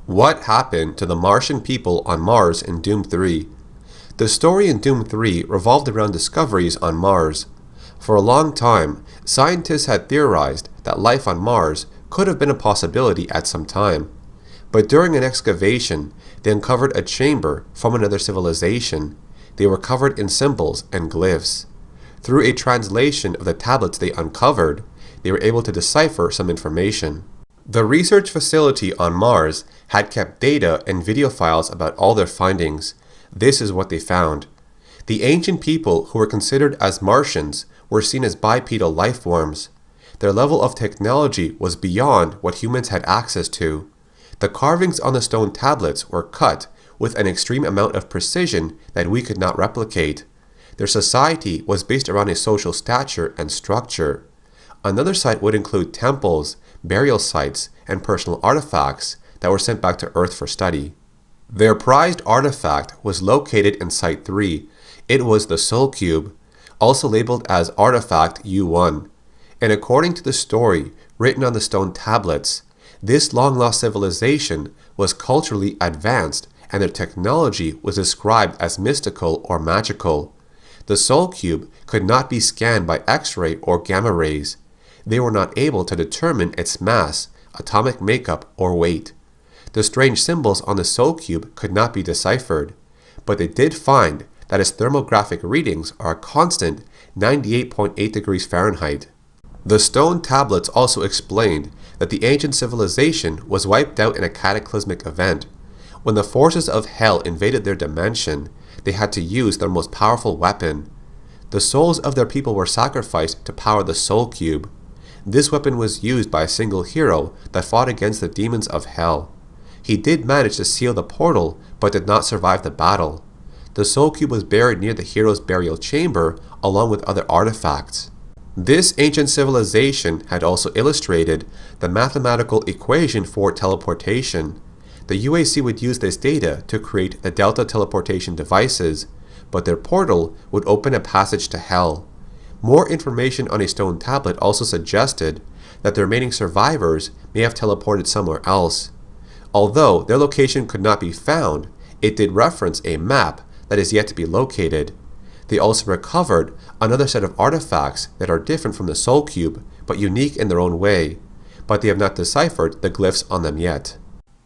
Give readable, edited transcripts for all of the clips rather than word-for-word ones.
What happened to the Martian people on Mars in Doom 3? The story in Doom 3 revolved around discoveries on Mars. For a long time, scientists had theorized that life on Mars could have been a possibility at some time. But during an excavation, they uncovered a chamber from another civilization. They were covered in symbols and glyphs. Through a translation of the tablets they uncovered, they were able to decipher some information. The research facility on Mars had kept data and video files about all their findings. This is what they found. The ancient people who were considered as Martians were seen as bipedal life forms. Their level of technology was beyond what humans had access to. The carvings on the stone tablets were cut with an extreme amount of precision that we could not replicate. Their society was based around a social stature and structure. Another site would include temples, burial sites, and personal artifacts that were sent back to Earth for study. Their prized artifact was located in Site 3. It was the Soul Cube, also labeled as Artifact U1. And according to the story written on the stone tablets, this long-lost civilization was culturally advanced and their technology was described as mystical or magical. The Soul Cube could not be scanned by X-ray or gamma rays. They were not able to determine its mass, atomic makeup, or weight. The strange symbols on the Soul Cube could not be deciphered, but they did find that its thermographic readings are a constant 98.8 degrees Fahrenheit. The stone tablets also explained that the ancient civilization was wiped out in a cataclysmic event. When the forces of hell invaded their dimension, they had to use their most powerful weapon. The souls of their people were sacrificed to power the Soul Cube. This weapon was used by a single hero that fought against the demons of hell. He did manage to seal the portal, but did not survive the battle. The Soul Cube was buried near the hero's burial chamber, along with other artifacts. This ancient civilization had also illustrated the mathematical equation for teleportation. The UAC would use this data to create the Delta teleportation devices, but their portal would open a passage to hell. More information on a stone tablet also suggested that the remaining survivors may have teleported somewhere else. Although their location could not be found, it did reference a map that is yet to be located. They also recovered another set of artifacts that are different from the Soul Cube, but unique in their own way, but they have not deciphered the glyphs on them yet.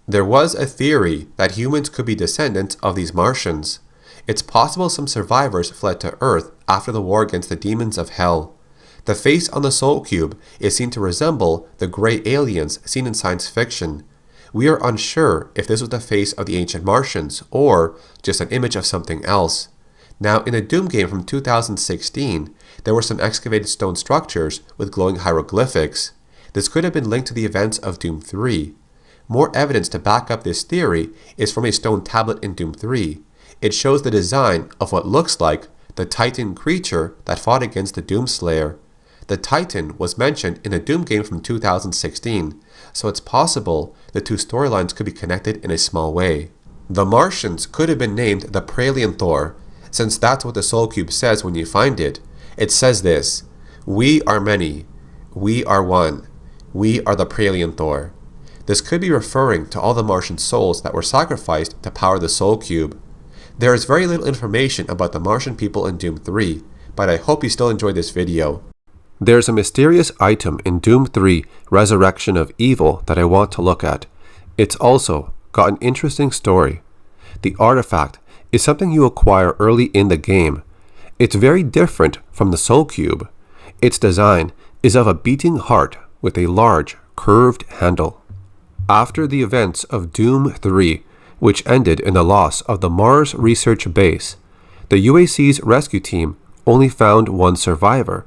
There was a theory that humans could be descendants of these Martians. It's possible some survivors fled to Earth after the war against the demons of hell. The face on the Soul Cube is seen to resemble the gray aliens seen in science fiction. We are unsure if this was the face of the ancient Martians or just an image of something else. Now, in the Doom game from 2016, there were some excavated stone structures with glowing hieroglyphics. This could have been linked to the events of Doom 3. More evidence to back up this theory is from a stone tablet in Doom 3. It shows the design of what looks like the Titan creature that fought against the Doomslayer. The Titan was mentioned in the Doom game from 2016, so it's possible the two storylines could be connected in a small way. The Martians could have been named the Praelentor, since that's what the Soul Cube says when you find it. It says this: "We are many. We are one. We are the Praelentor." This could be referring to all the Martian souls that were sacrificed to power the Soul Cube. There is very little information about the Martian people in Doom 3, but I hope you still enjoyed this video. There's a mysterious item in Doom 3 Resurrection of Evil that I want to look at. It's also got an interesting story. The artifact is something you acquire early in the game. It's very different from the Soul Cube. Its design is of a beating heart with a large, curved handle. After the events of Doom 3, which ended in the loss of the Mars research base, the UAC's rescue team only found one survivor.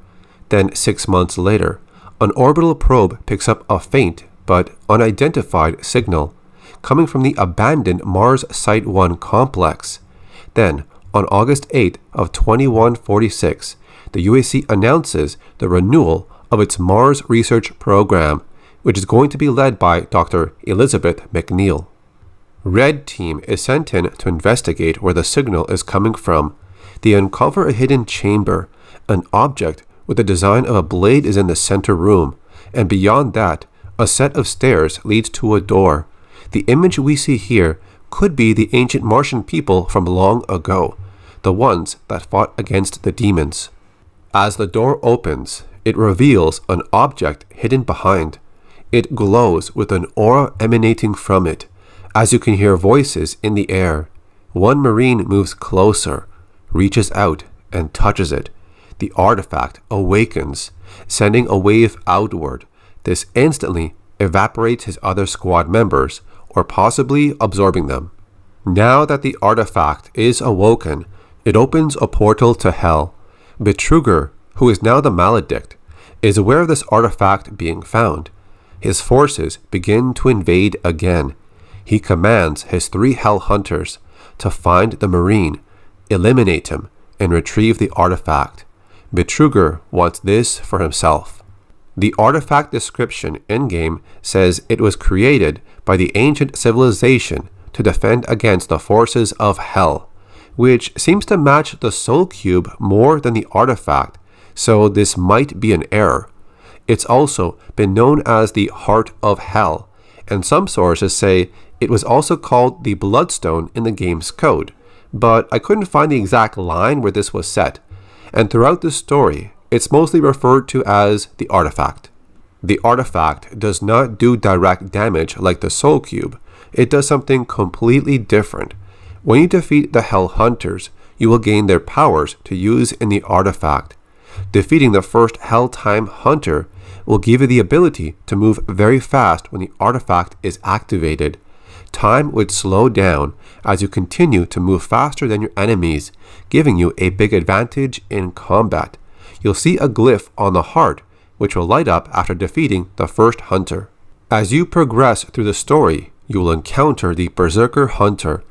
Then 6 months later, an orbital probe picks up a faint but unidentified signal coming from the abandoned Mars Site 1 complex. Then, on August 8th of 2146, the UAC announces the renewal of its Mars research program, which is going to be led by Dr. Elizabeth McNeil. Red Team is sent in to investigate where the signal is coming from. They uncover a hidden chamber. An object with the design of a blade is in the center room, and beyond that, a set of stairs leads to a door. The image we see here could be the ancient Martian people from long ago, the ones that fought against the demons. As the door opens, it reveals an object hidden behind. It glows with an aura emanating from it, as you can hear voices in the air. One Marine moves closer, reaches out, and touches it. The artifact awakens, sending a wave outward. This instantly evaporates his other squad members, or possibly absorbing them. Now that the artifact is awoken, it opens a portal to hell. Betrüger, who is now the Maledict, is aware of this artifact being found. His forces begin to invade again. He commands his 3 Hell Hunters to find the Marine, eliminate him, and retrieve the artifact. Betrüger wants this for himself. The artifact description in-game says it was created by the ancient civilization to defend against the forces of hell, which seems to match the Soul Cube more than the artifact, so this might be an error. It's also been known as the Heart of Hell, and some sources say it was also called the Bloodstone in the game's code, but I couldn't find the exact line where this was set, and throughout the story, it's mostly referred to as the artifact. The artifact does not do direct damage like the Soul Cube. It does something completely different. When you defeat the Hell Hunters, you will gain their powers to use in the artifact. Defeating the first Hell Time Hunter will give you the ability to move very fast when the artifact is activated. Time would slow down as you continue to move faster than your enemies, giving you a big advantage in combat. You'll see a glyph on the heart, which will light up after defeating the first hunter. As you progress through the story, you will encounter the Berserker Hunter.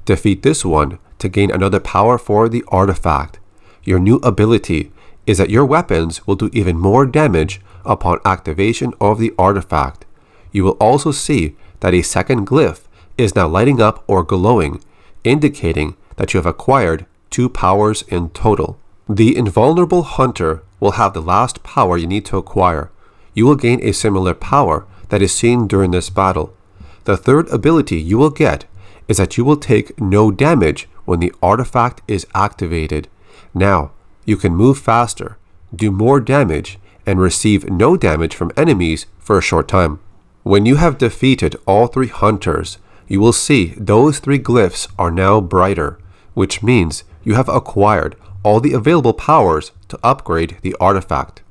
Defeat this one to gain another power for the artifact. Your new ability is that your weapons will do even more damage upon activation of the artifact. You will also see that a second glyph is now lighting up or glowing, indicating that you have acquired 2 powers in total. The Invulnerable Hunter will have the last power you need to acquire. You will gain a similar power that is seen during this battle. The third ability you will get is that you will take no damage when the artifact is activated. Now, you can move faster, do more damage, and receive no damage from enemies for a short time. When you have defeated all 3 hunters, you will see those 3 glyphs are now brighter, which means you have acquired all the available powers to upgrade the artifact.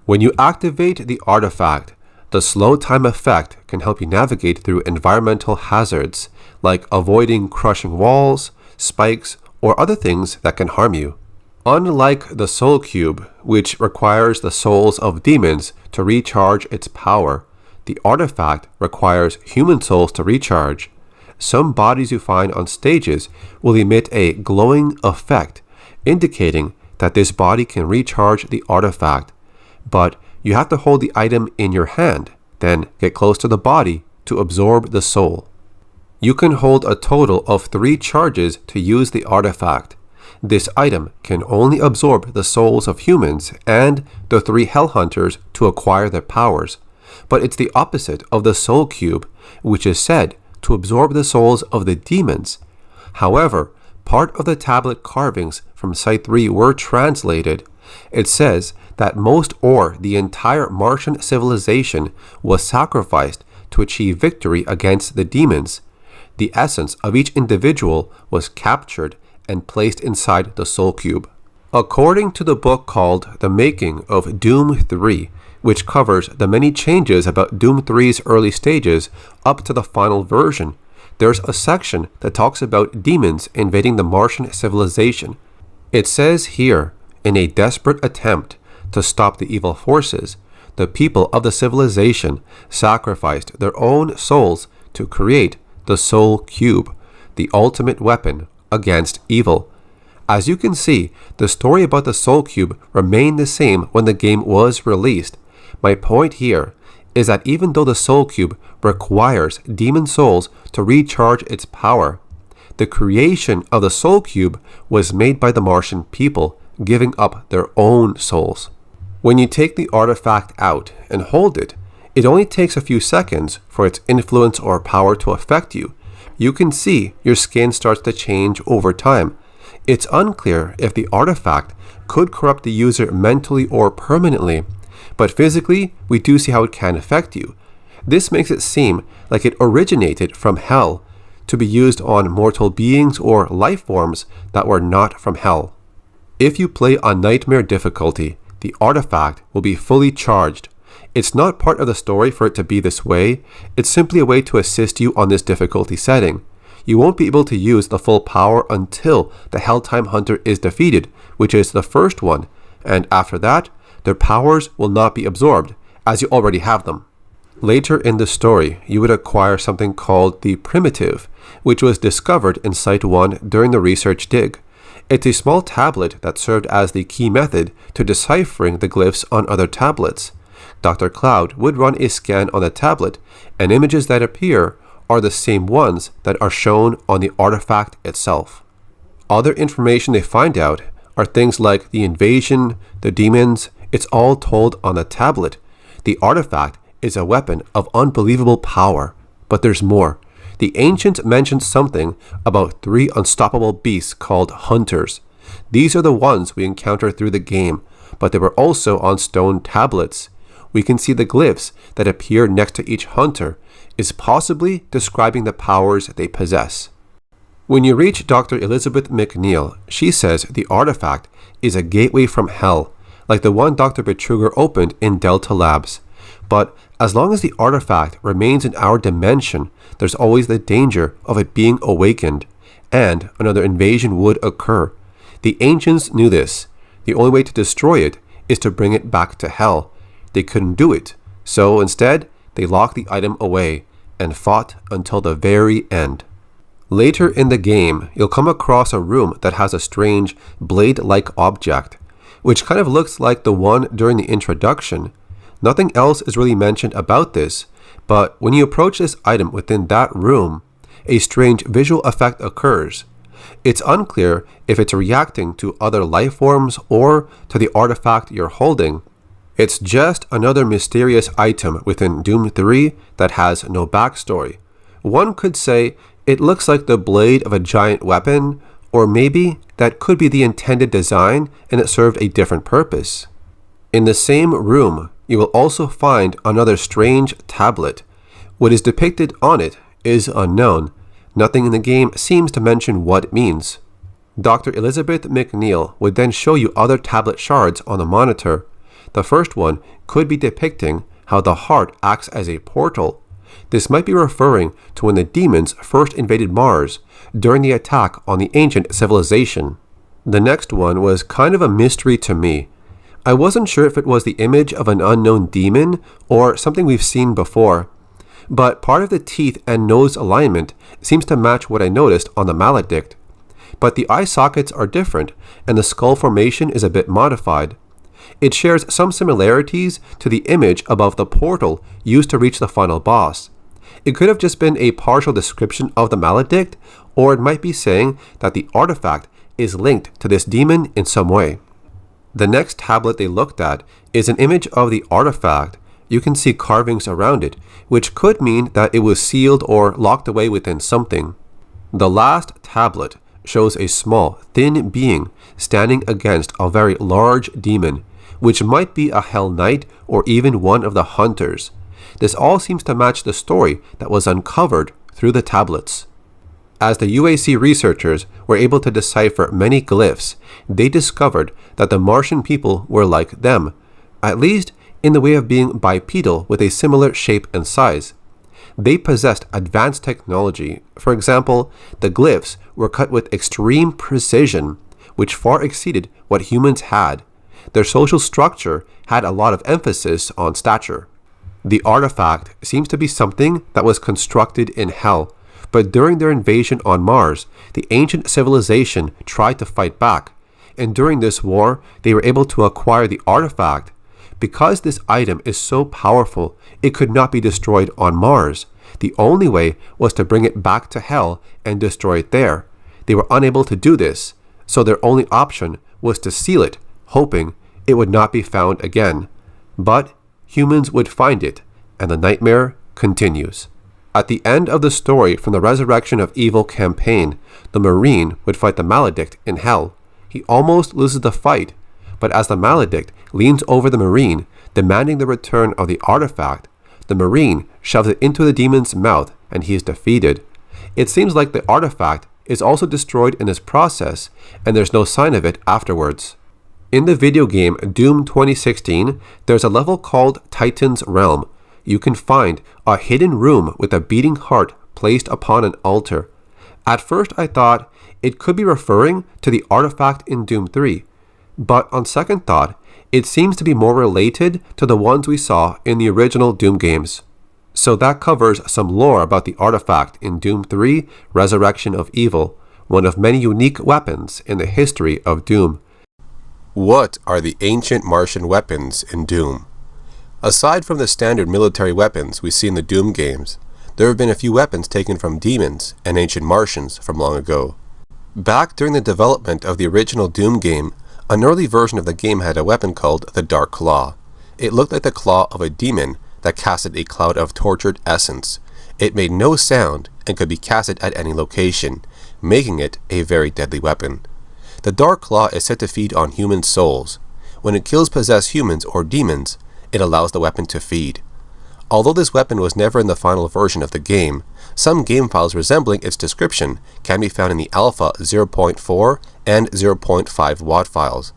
When you activate the artifact, the slow time effect can help you navigate through environmental hazards, like avoiding crushing walls, spikes, or other things that can harm you. Unlike the Soul Cube, which requires the souls of demons to recharge its power, the artifact requires human souls to recharge. Some bodies you find on stages will emit a glowing effect, indicating that this body can recharge the artifact, but you have to hold the item in your hand, then get close to the body to absorb the soul. You can hold a total of 3 charges to use the artifact. This item can only absorb the souls of humans and the 3 Hell Hunters to acquire their powers, but it's the opposite of the Soul Cube, which is said to absorb the souls of the demons. However, part of the tablet carvings from Site 3 were translated. It says that most or the entire Martian civilization was sacrificed to achieve victory against the demons. The essence of each individual was captured and placed inside the Soul Cube. According to the book called The Making of Doom 3, which covers the many changes about Doom 3's early stages up to the final version, there's a section that talks about demons invading the Martian civilization. It says here, in a desperate attempt to stop the evil forces, the people of the civilization sacrificed their own souls to create the Soul Cube, the ultimate weapon against evil. As you can see, the story about the Soul Cube remained the same when the game was released. My point here is that even though the Soul Cube requires demon souls to recharge its power, the creation of the Soul Cube was made by the Martian people, giving up their own souls. When you take the artifact out and hold it, It only takes a few seconds for its influence or power to affect you. You can see your skin starts to change over time. It's unclear if the artifact could corrupt the user mentally or permanently, but physically, we do see how it can affect you. This makes it seem like it originated from hell, to be used on mortal beings or life forms that were not from hell. If you play on Nightmare difficulty, the artifact will be fully charged. It's not part of the story for it to be this way, it's simply a way to assist you on this difficulty setting. You won't be able to use the full power until the Helltime Hunter is defeated, which is the first one, and after that, their powers will not be absorbed, as you already have them. Later in the story, you would acquire something called the Primitive, which was discovered in Site 1 during the research dig. It's a small tablet that served as the key method to deciphering the glyphs on other tablets. Dr. Cloud would run a scan on the tablet, and images that appear are the same ones that are shown on the artifact itself. Other information they find out are things like the invasion, the demons. It's all told on the tablet. The artifact is a weapon of unbelievable power, but there's more. The ancients mentioned something about 3 unstoppable beasts called hunters. These are the ones we encounter through the game, but they were also on stone tablets. We can see the glyphs that appear next to each hunter is possibly describing the powers they possess. When you reach Dr. Elizabeth McNeil, she says the artifact is a gateway from hell, like the one Dr. Betruger opened in Delta Labs. But as long as the artifact remains in our dimension, there's always the danger of it being awakened, and another invasion would occur. The ancients knew this. The only way to destroy it is to bring it back to hell. They couldn't do it, so instead, they locked the item away and fought until the very end. Later in the game, you'll come across a room that has a strange blade-like object, which kind of looks like the one during the introduction. Nothing else is really mentioned about this, but when you approach this item within that room, a strange visual effect occurs. It's unclear if it's reacting to other life forms or to the artifact you're holding. It's just another mysterious item within Doom 3 that has no backstory. One could say it looks like the blade of a giant weapon, or maybe that could be the intended design and it served a different purpose. In the same room, you will also find another strange tablet. What is depicted on it is unknown. Nothing in the game seems to mention what it means. Dr. Elizabeth McNeil would then show you other tablet shards on the monitor. The first one could be depicting how the heart acts as a portal. This might be referring to when the demons first invaded Mars during the attack on the ancient civilization. The next one was kind of a mystery to me. I wasn't sure if it was the image of an unknown demon or something we've seen before, but part of the teeth and nose alignment seems to match what I noticed on the Maledict. But the eye sockets are different and the skull formation is a bit modified. It shares some similarities to the image above the portal used to reach the final boss. It could have just been a partial description of the Maledict, or it might be saying that the artifact is linked to this demon in some way. The next tablet they looked at is an image of the artifact. You can see carvings around it, which could mean that it was sealed or locked away within something. The last tablet shows a small, thin being standing against a very large demon, which might be a Hell Knight or even one of the hunters. This all seems to match the story that was uncovered through the tablets. As the UAC researchers were able to decipher many glyphs, they discovered that the Martian people were like them, at least in the way of being bipedal with a similar shape and size. They possessed advanced technology. For example, the glyphs were cut with extreme precision, which far exceeded what humans had. Their social structure had a lot of emphasis on stature. The artifact seems to be something that was constructed in hell, but during their invasion on Mars, the ancient civilization tried to fight back, and during this war, they were able to acquire the artifact. Because this item is so powerful, it could not be destroyed on Mars. The only way was to bring it back to hell and destroy it there. They were unable to do this, so their only option was to seal it, hoping it would not be found again. But humans would find it, and the nightmare continues. At the end of the story from the Resurrection of Evil campaign, the Marine would fight the Maledict in Hell. He almost loses the fight, but as the Maledict leans over the Marine, demanding the return of the artifact, the Marine shoves it into the demon's mouth and he is defeated. It seems like the artifact is also destroyed in this process, and there's no sign of it afterwards. In the video game Doom 2016, there's a level called Titan's Realm. You can find a hidden room with a beating heart placed upon an altar. At first I thought it could be referring to the artifact in Doom 3, but on second thought, it seems to be more related to the ones we saw in the original Doom games. So that covers some lore about the artifact in Doom 3, Resurrection of Evil, one of many unique weapons in the history of Doom. What are the ancient Martian weapons in Doom? Aside from the standard military weapons we see in the Doom games, there have been a few weapons taken from demons and ancient Martians from long ago. Back during the development of the original Doom game, an early version of the game had a weapon called the Dark Claw. It looked like the claw of a demon that casted a cloud of tortured essence. It made no sound and could be casted at any location, making it a very deadly weapon. The Dark Claw is said to feed on human souls. When it kills possessed humans or demons, it allows the weapon to feed. Although this weapon was never in the final version of the game, some game files resembling its description can be found in the Alpha 0.4 and 0.5 WAD files.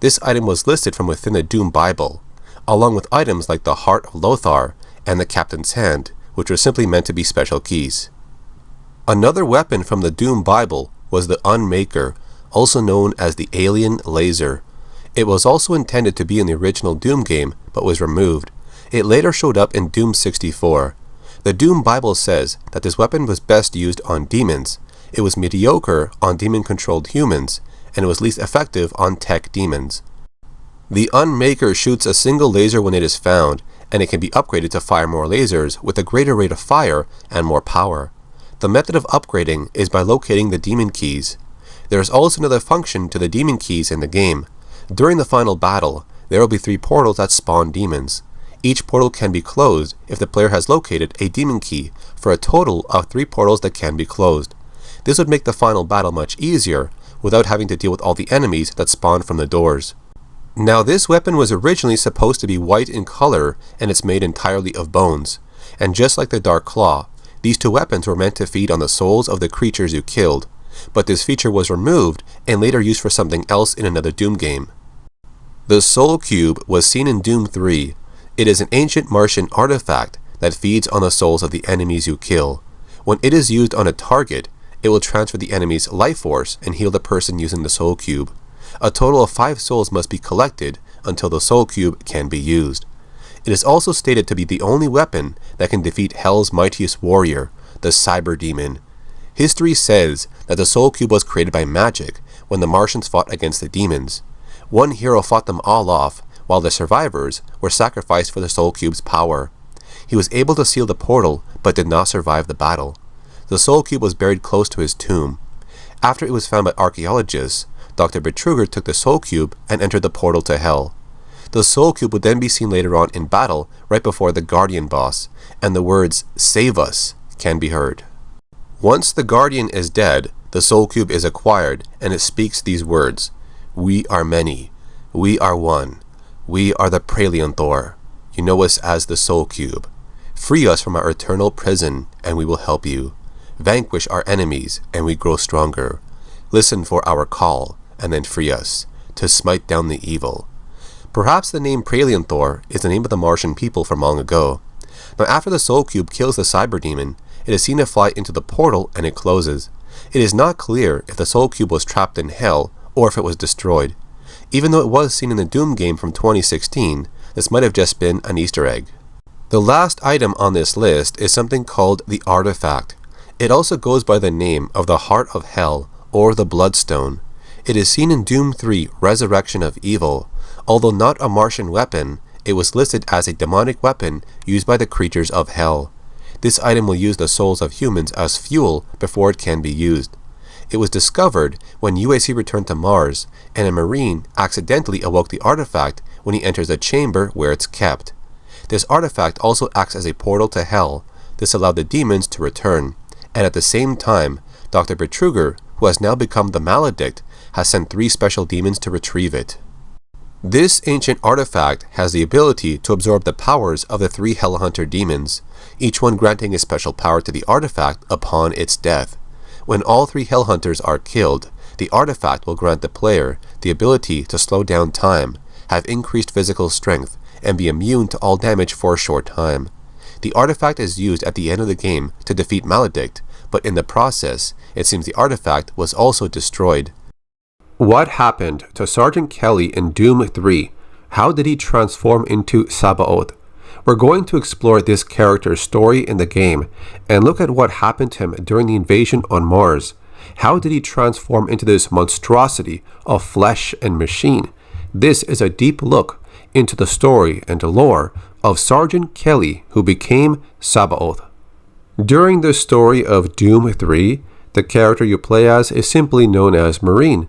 This item was listed from within the Doom Bible, along with items like the Heart of Lothar and the Captain's Hand, which were simply meant to be special keys. Another weapon from the Doom Bible was the Unmaker, also known as the Alien Laser. It was also intended to be in the original Doom game, but was removed. It later showed up in Doom 64. The Doom Bible says that this weapon was best used on demons. It was mediocre on demon-controlled humans, and it was least effective on tech demons. The Unmaker shoots a single laser when it is found, and it can be upgraded to fire more lasers with a greater rate of fire and more power. The method of upgrading is by locating the demon keys. There is also another function to the demon keys in the game. During the final battle, there will be 3 portals that spawn demons. Each portal can be closed if the player has located a demon key, for a total of 3 portals that can be closed. This would make the final battle much easier, without having to deal with all the enemies that spawn from the doors. Now this weapon was originally supposed to be white in color, and it's made entirely of bones. And just like the Dark Claw, these 2 weapons were meant to feed on the souls of the creatures you killed, but this feature was removed and later used for something else in another Doom game. The Soul Cube was seen in Doom 3. It is an ancient Martian artifact that feeds on the souls of the enemies you kill. When it is used on a target, it will transfer the enemy's life force and heal the person using the Soul Cube. A total of 5 souls must be collected until the Soul Cube can be used. It is also stated to be the only weapon that can defeat Hell's mightiest warrior, the Cyber Demon. History says that the Soul Cube was created by magic when the Martians fought against the demons. One hero fought them all off, while the survivors were sacrificed for the Soul Cube's power. He was able to seal the portal, but did not survive the battle. The Soul Cube was buried close to his tomb. After it was found by archaeologists, Dr. Betruger took the Soul Cube and entered the portal to Hell. The Soul Cube would then be seen later on in battle right before the Guardian boss, and the words, "Save us," can be heard. Once the Guardian is dead, the Soul Cube is acquired, and it speaks these words, "We are many. We are one. We are the Praelenthor. You know us as the Soul Cube. Free us from our eternal prison, and we will help you. Vanquish our enemies, and we grow stronger. Listen for our call, and then free us, to smite down the evil." Perhaps the name Praelenthor is the name of the Martian people from long ago. Now after the Soul Cube kills the Cyber Demon, it is seen to fly into the portal and it closes. It is not clear if the Soul Cube was trapped in Hell or if it was destroyed. Even though it was seen in the Doom game from 2016, this might have just been an Easter egg. The last item on this list is something called the Artifact. It also goes by the name of the Heart of Hell or the Bloodstone. It is seen in Doom 3, Resurrection of Evil. Although not a Martian weapon, it was listed as a demonic weapon used by the creatures of Hell. This item will use the souls of humans as fuel before it can be used. It was discovered when UAC returned to Mars, and a Marine accidentally awoke the artifact when he enters a chamber where it's kept. This artifact also acts as a portal to hell. This allowed the demons to return, and at the same time, Dr. Betruger, who has now become the Maledict, has sent 3 special demons to retrieve it. This ancient artifact has the ability to absorb the powers of the 3 Hellhunter demons, each one granting a special power to the artifact upon its death. When all 3 Hellhunters are killed, the artifact will grant the player the ability to slow down time, have increased physical strength, and be immune to all damage for a short time. The artifact is used at the end of the game to defeat Maledict, but in the process, it seems the artifact was also destroyed. What happened to Sergeant Kelly in Doom 3? How did he transform into Sabaoth? We're going to explore this character's story in the game and look at what happened to him during the invasion on Mars. How did he transform into this monstrosity of flesh and machine? This is a deep look into the story and lore of Sergeant Kelly, who became Sabaoth. During the story of Doom 3, the character you play as is simply known as Marine.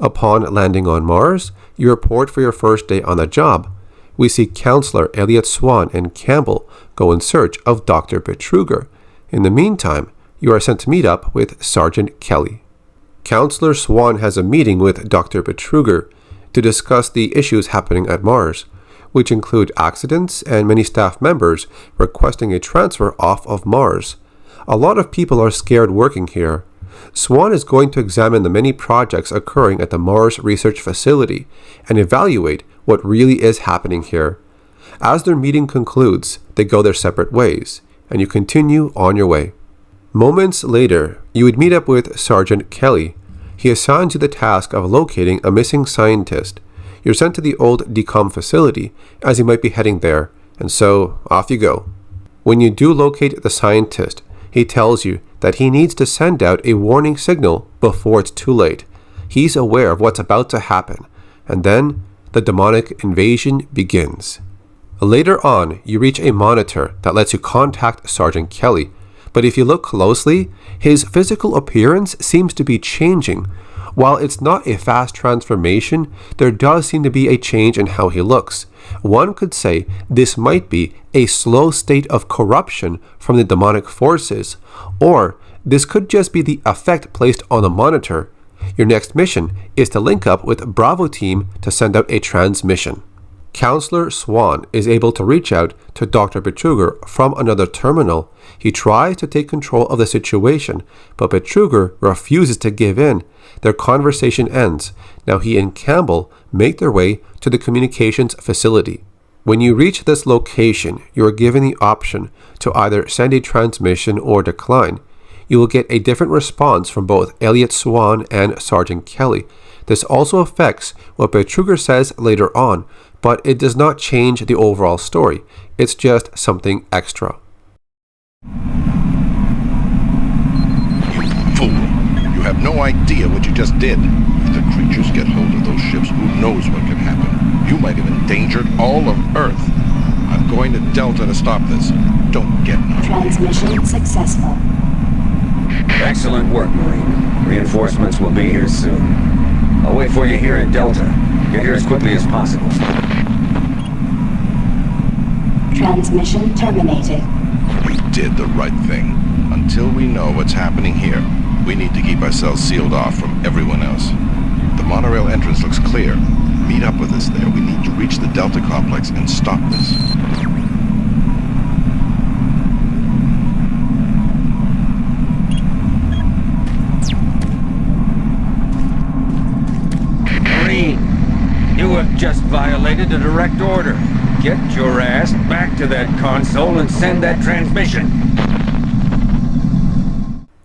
Upon landing on Mars, you report for your first day on the job. We see Counselor Elliot Swan and Campbell go in search of Dr. Betruger. In the meantime, you are sent to meet up with Sergeant Kelly. Counselor Swan has a meeting with Dr. Betruger to discuss the issues happening at Mars, which include accidents and many staff members requesting a transfer off of Mars. A lot of people are scared working here. Swan is going to examine the many projects occurring at the Mars Research Facility and evaluate what really is happening here. As their meeting concludes, they go their separate ways, and you continue on your way. Moments later, you would meet up with Sergeant Kelly. He assigns you the task of locating a missing scientist. You're sent to the old decom facility, as he might be heading there, and so off you go. When you do locate the scientist, he tells you that he needs to send out a warning signal before it's too late. He's aware of what's about to happen, and then the demonic invasion begins. Later on, you reach a monitor that lets you contact Sergeant Kelly, but if you look closely, his physical appearance seems to be changing. While it's not a fast transformation, there does seem to be a change in how he looks. One could say this might be a slow state of corruption from the demonic forces, or this could just be the effect placed on the monitor. Your next mission is to link up with Bravo Team to send out a transmission. Counselor Swan is able to reach out to Dr. Betruger from another terminal. He tries to take control of the situation, but Betruger refuses to give in. Their conversation ends. Now he and Campbell make their way to the communications facility. When you reach this location, you are given the option to either send a transmission or decline. You will get a different response from both Elliot Swan and Sergeant Kelly. This also affects what Betruger says later on, but it does not change the overall story. It's just something extra. You fool! You have no idea what you just did. If the creatures get hold of those ships, who knows what can happen? You might have endangered all of Earth. I'm going to Delta to stop this. Don't get in our way. Transmission successful. Excellent work, Marine. Reinforcements will be here soon. I'll wait for you here in Delta. Get here as quickly as possible. Transmission terminated. You did the right thing. Until we know what's happening here, we need to keep ourselves sealed off from everyone else. The monorail entrance looks clear. Meet up with us there. We need to reach the Delta complex and stop this. Marine, you have just violated a direct order. Get your ass back to that console and send that transmission.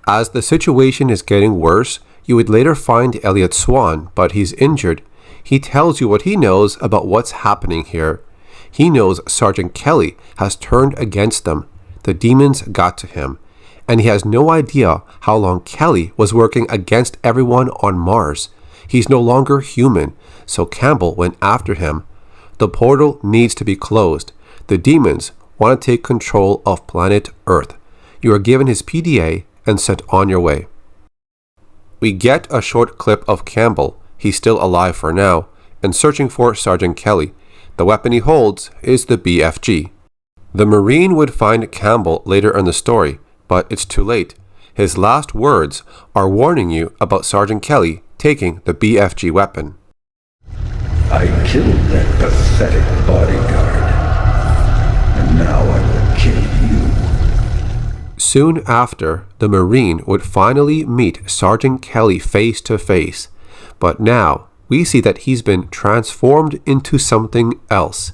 As the situation is getting worse, you would later find Elliot Swan, but he's injured. He tells you what he knows about what's happening here. He knows Sergeant Kelly has turned against them. The demons got to him, and he has no idea how long Kelly was working against everyone on Mars. He's no longer human, so Campbell went after him. The portal needs to be closed. The demons want to take control of planet Earth. You are given his PDA and sent on your way. We get a short clip of Campbell. He's still alive for now, and searching for Sergeant Kelly. The weapon he holds is the BFG. The Marine would find Campbell later in the story, but it's too late. His last words are warning you about Sergeant Kelly taking the BFG weapon. I killed that pathetic bodyguard, and now I will kill you. Soon after, the Marine would finally meet Sergeant Kelly face to face, but now we see that he's been transformed into something else.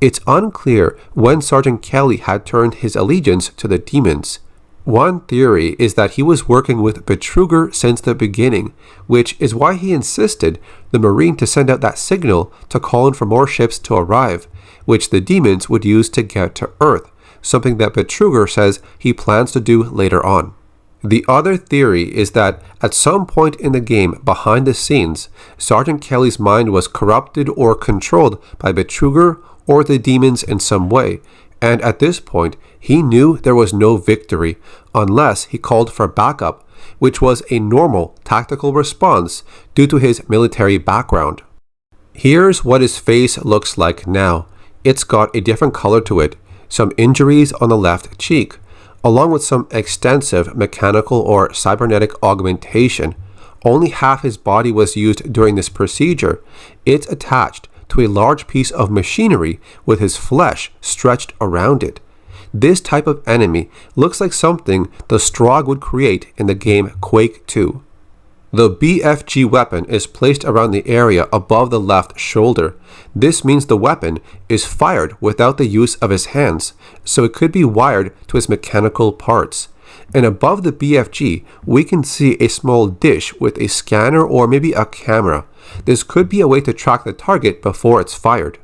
It's unclear when Sergeant Kelly had turned his allegiance to the demons. One theory is that he was working with Betruger since the beginning, which is why he insisted the Marine to send out that signal to call in for more ships to arrive, which the demons would use to get to Earth, something that Betruger says he plans to do later on. The other theory is that at some point in the game behind the scenes, Sergeant Kelly's mind was corrupted or controlled by Betruger or the demons in some way, and at this point he knew there was no victory unless he called for backup, which was a normal tactical response due to his military background. Here's what his face looks like now. It's got a different color to it, some injuries on the left cheek, along with some extensive mechanical or cybernetic augmentation. Only half his body was used during this procedure. It's attached to a large piece of machinery with his flesh stretched around it. This type of enemy looks like something the Strogg would create in the game Quake 2. The BFG weapon is placed around the area above the left shoulder. This means the weapon is fired without the use of his hands, so it could be wired to his mechanical parts. And above the BFG, we can see a small dish with a scanner or maybe a camera. This could be a way to track the target before it's fired.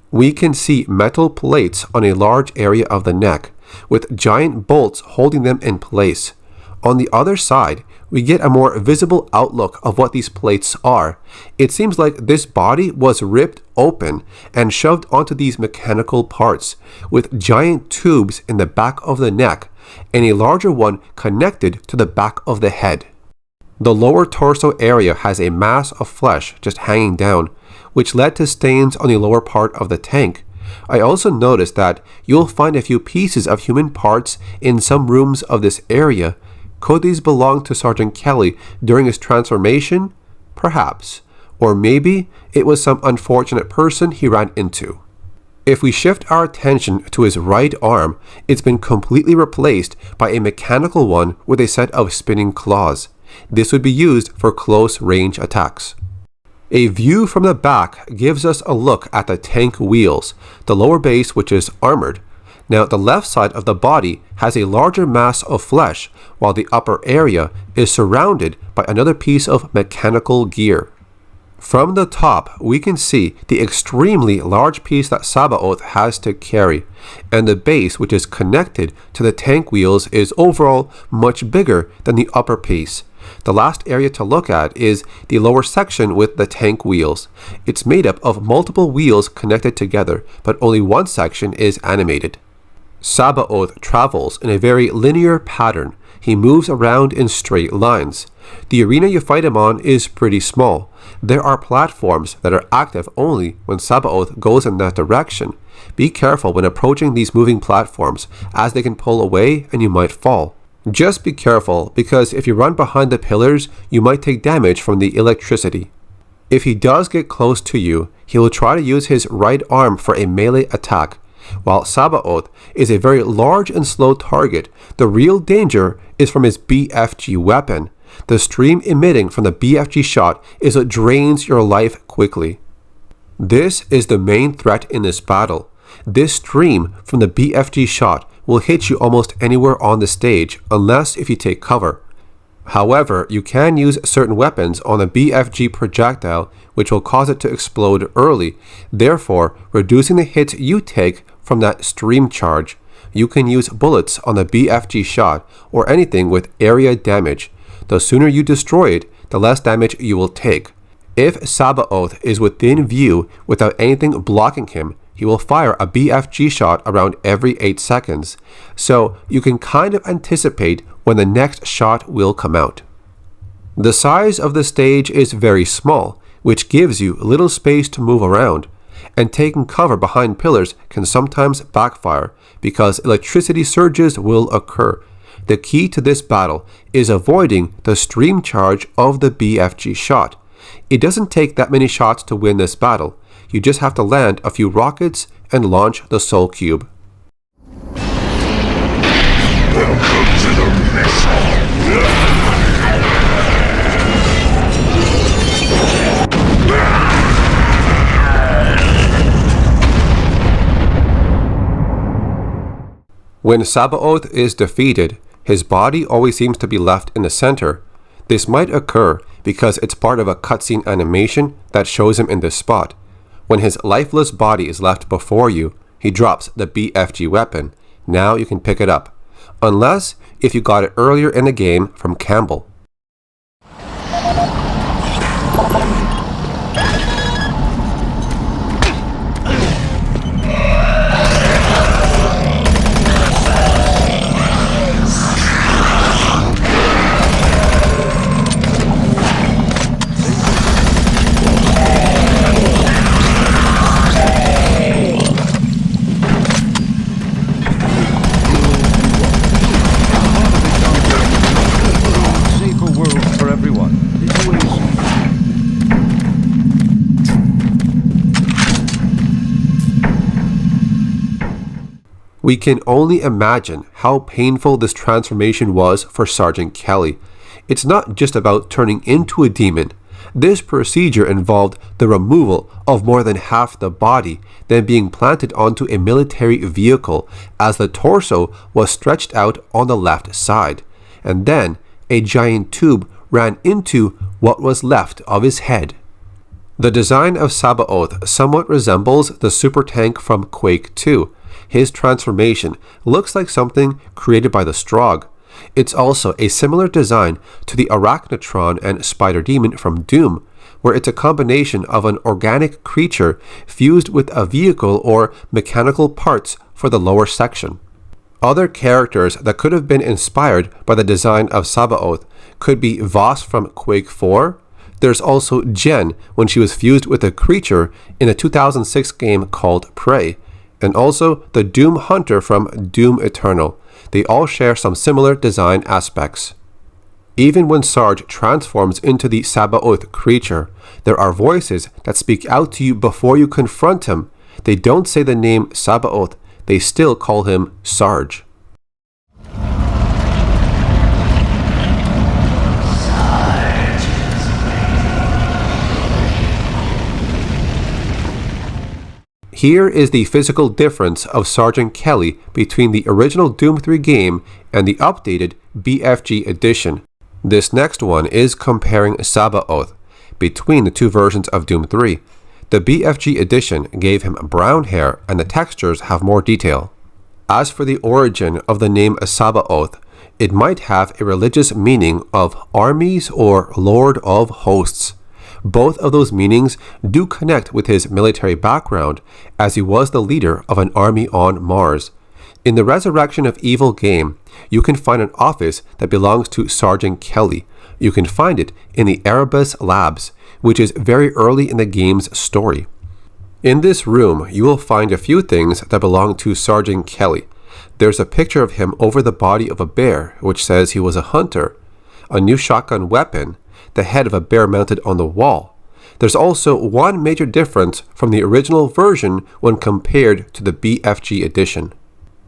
We can see metal plates on a large area of the neck, with giant bolts holding them in place. On the other side, we get a more visible outlook of what these plates are. It seems like this body was ripped open and shoved onto these mechanical parts, with giant tubes in the back of the neck and a larger one connected to the back of the head. The lower torso area has a mass of flesh just hanging down, which led to stains on the lower part of the tank. I also noticed that you'll find a few pieces of human parts in some rooms of this area. Could these belong to Sergeant Kelly during his transformation? Perhaps. Or maybe it was some unfortunate person he ran into. If we shift our attention to his right arm, it's been completely replaced by a mechanical one with a set of spinning claws. This would be used for close-range attacks. A view from the back gives us a look at the tank wheels, the lower base which is armored. Now the left side of the body has a larger mass of flesh, while the upper area is surrounded by another piece of mechanical gear. From the top, we can see the extremely large piece that Sabaoth has to carry, and the base which is connected to the tank wheels is overall much bigger than the upper piece. The last area to look at is the lower section with the tank wheels. It's made up of multiple wheels connected together, but only one section is animated. Sabaoth travels in a very linear pattern. He moves around in straight lines. The arena you fight him on is pretty small. There are platforms that are active only when Sabaoth goes in that direction. Be careful when approaching these moving platforms, as they can pull away and you might fall. Just be careful, because if you run behind the pillars, you might take damage from the electricity. If he does get close to you, he will try to use his right arm for a melee attack. While Sabaoth is a very large and slow target, the real danger is from his BFG weapon. The stream emitting from the BFG shot is what drains your life quickly. This is the main threat in this battle. This stream from the BFG shot will hit you almost anywhere on the stage, unless if you take cover. However, you can use certain weapons on a BFG projectile, which will cause it to explode early, therefore reducing the hits you take from that stream charge. You can use bullets on the BFG shot or anything with area damage. The sooner you destroy it, the less damage you will take. If Sabaoth is within view without anything blocking him, he will fire a BFG shot around every 8 seconds, so you can kind of anticipate when the next shot will come out. The size of the stage is very small, which gives you little space to move around, and taking cover behind pillars can sometimes backfire because electricity surges will occur. The key to this battle is avoiding the stream charge of the BFG shot. It doesn't take that many shots to win this battle. You just have to land a few rockets and launch the Soul Cube. Welcome to the mess hall. When Sabaoth is defeated, his body always seems to be left in the center. This might occur because it's part of a cutscene animation that shows him in this spot. When his lifeless body is left before you, he drops the BFG weapon. Now you can pick it up. Unless if you got it earlier in the game from Campbell. We can only imagine how painful this transformation was for Sergeant Kelly. It's not just about turning into a demon. This procedure involved the removal of more than half the body, then being planted onto a military vehicle as the torso was stretched out on the left side. And then a giant tube ran into what was left of his head. The design of Sabaoth somewhat resembles the super tank from Quake 2. His transformation looks like something created by the Strogg. It's also a similar design to the ARACHNOTRON and Spider Demon from Doom, where it's a combination of an organic creature fused with a vehicle or mechanical parts for the lower section. Other characters that could have been inspired by the design of Sabaoth could be Voss from Quake 4. There's also Jen when she was fused with a creature in a 2006 game called Prey, and also the Doom Hunter from Doom Eternal. They all share some similar design aspects. Even when Sarge transforms into the Sabaoth creature, there are voices that speak out to you before you confront him. They don't say the name Sabaoth, they still call him Sarge. Here is the physical difference of Sergeant Kelly between the original Doom 3 game and the updated BFG edition. This next one is comparing Sabaoth between the two versions of Doom 3. The BFG edition gave him brown hair and the textures have more detail. As for the origin of the name Sabaoth, it might have a religious meaning of armies or Lord of Hosts. Both of those meanings do connect with his military background, as he was the leader of an army on Mars. In the Resurrection of Evil game, you can find an office that belongs to Sergeant Kelly. You can find it in the Erebus Labs, which is very early in the game's story. In this room, you will find a few things that belong to Sergeant Kelly. There's a picture of him over the body of a bear, which says he was a hunter, a new shotgun weapon, the head of a bear mounted on the wall. There's also one major difference from the original version when compared to the BFG edition.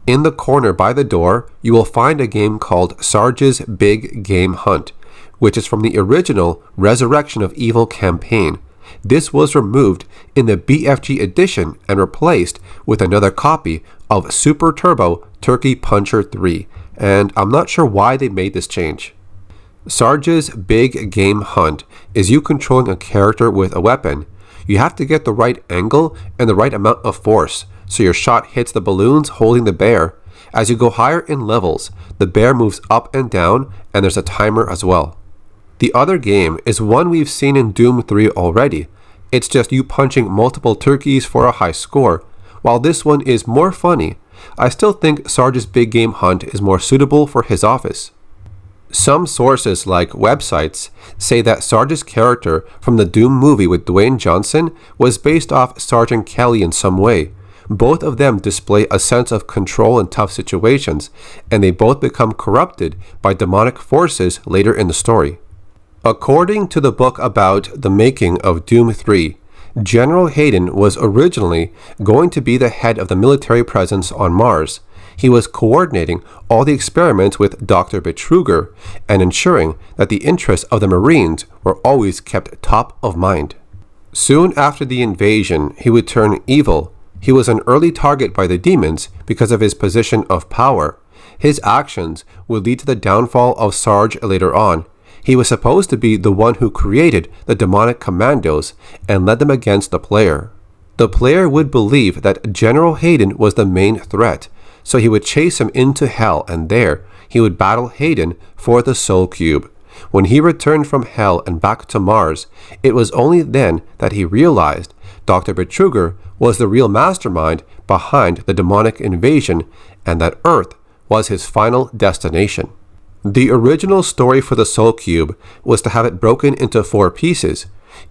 In the corner by the door, you will find a game called Sarge's Big Game Hunt, which is from the original Resurrection of Evil campaign. This was removed in the BFG edition and replaced with another copy of Super Turbo Turkey Puncher 3, and I'm not sure why they made this change. Sarge's Big Game Hunt is you controlling a character with a weapon. You have to get the right angle and the right amount of force, so your shot hits the balloons holding the bear. As you go higher in levels, the bear moves up and down, and there's a timer as well. The other game is one we've seen in Doom 3 already. It's just you punching multiple turkeys for a high score. While this one is more funny, I still think Sarge's Big Game Hunt is more suitable for his office. Some sources, like websites, say that Sarge's character from the Doom movie with Dwayne Johnson was based off Sergeant Kelly in some way. Both of them display a sense of control in tough situations, and they both become corrupted by demonic forces later in the story. According to the book about the making of Doom 3, General Hayden was originally going to be the head of the military presence on Mars. He was coordinating all the experiments with Dr. Betruger and ensuring that the interests of the Marines were always kept top of mind. Soon after the invasion, he would turn evil. He was an early target by the demons because of his position of power. His actions would lead to the downfall of Sarge later on. He was supposed to be the one who created the demonic commandos and led them against the player. The player would believe that General Hayden was the main threat, so he would chase him into hell, and there he would battle Hayden for the Soul Cube. When he returned from hell and back to Mars, it was only then that he realized Dr. Betruger was the real mastermind behind the demonic invasion, and that Earth was his final destination. The original story for the Soul Cube was to have it broken into 4 pieces.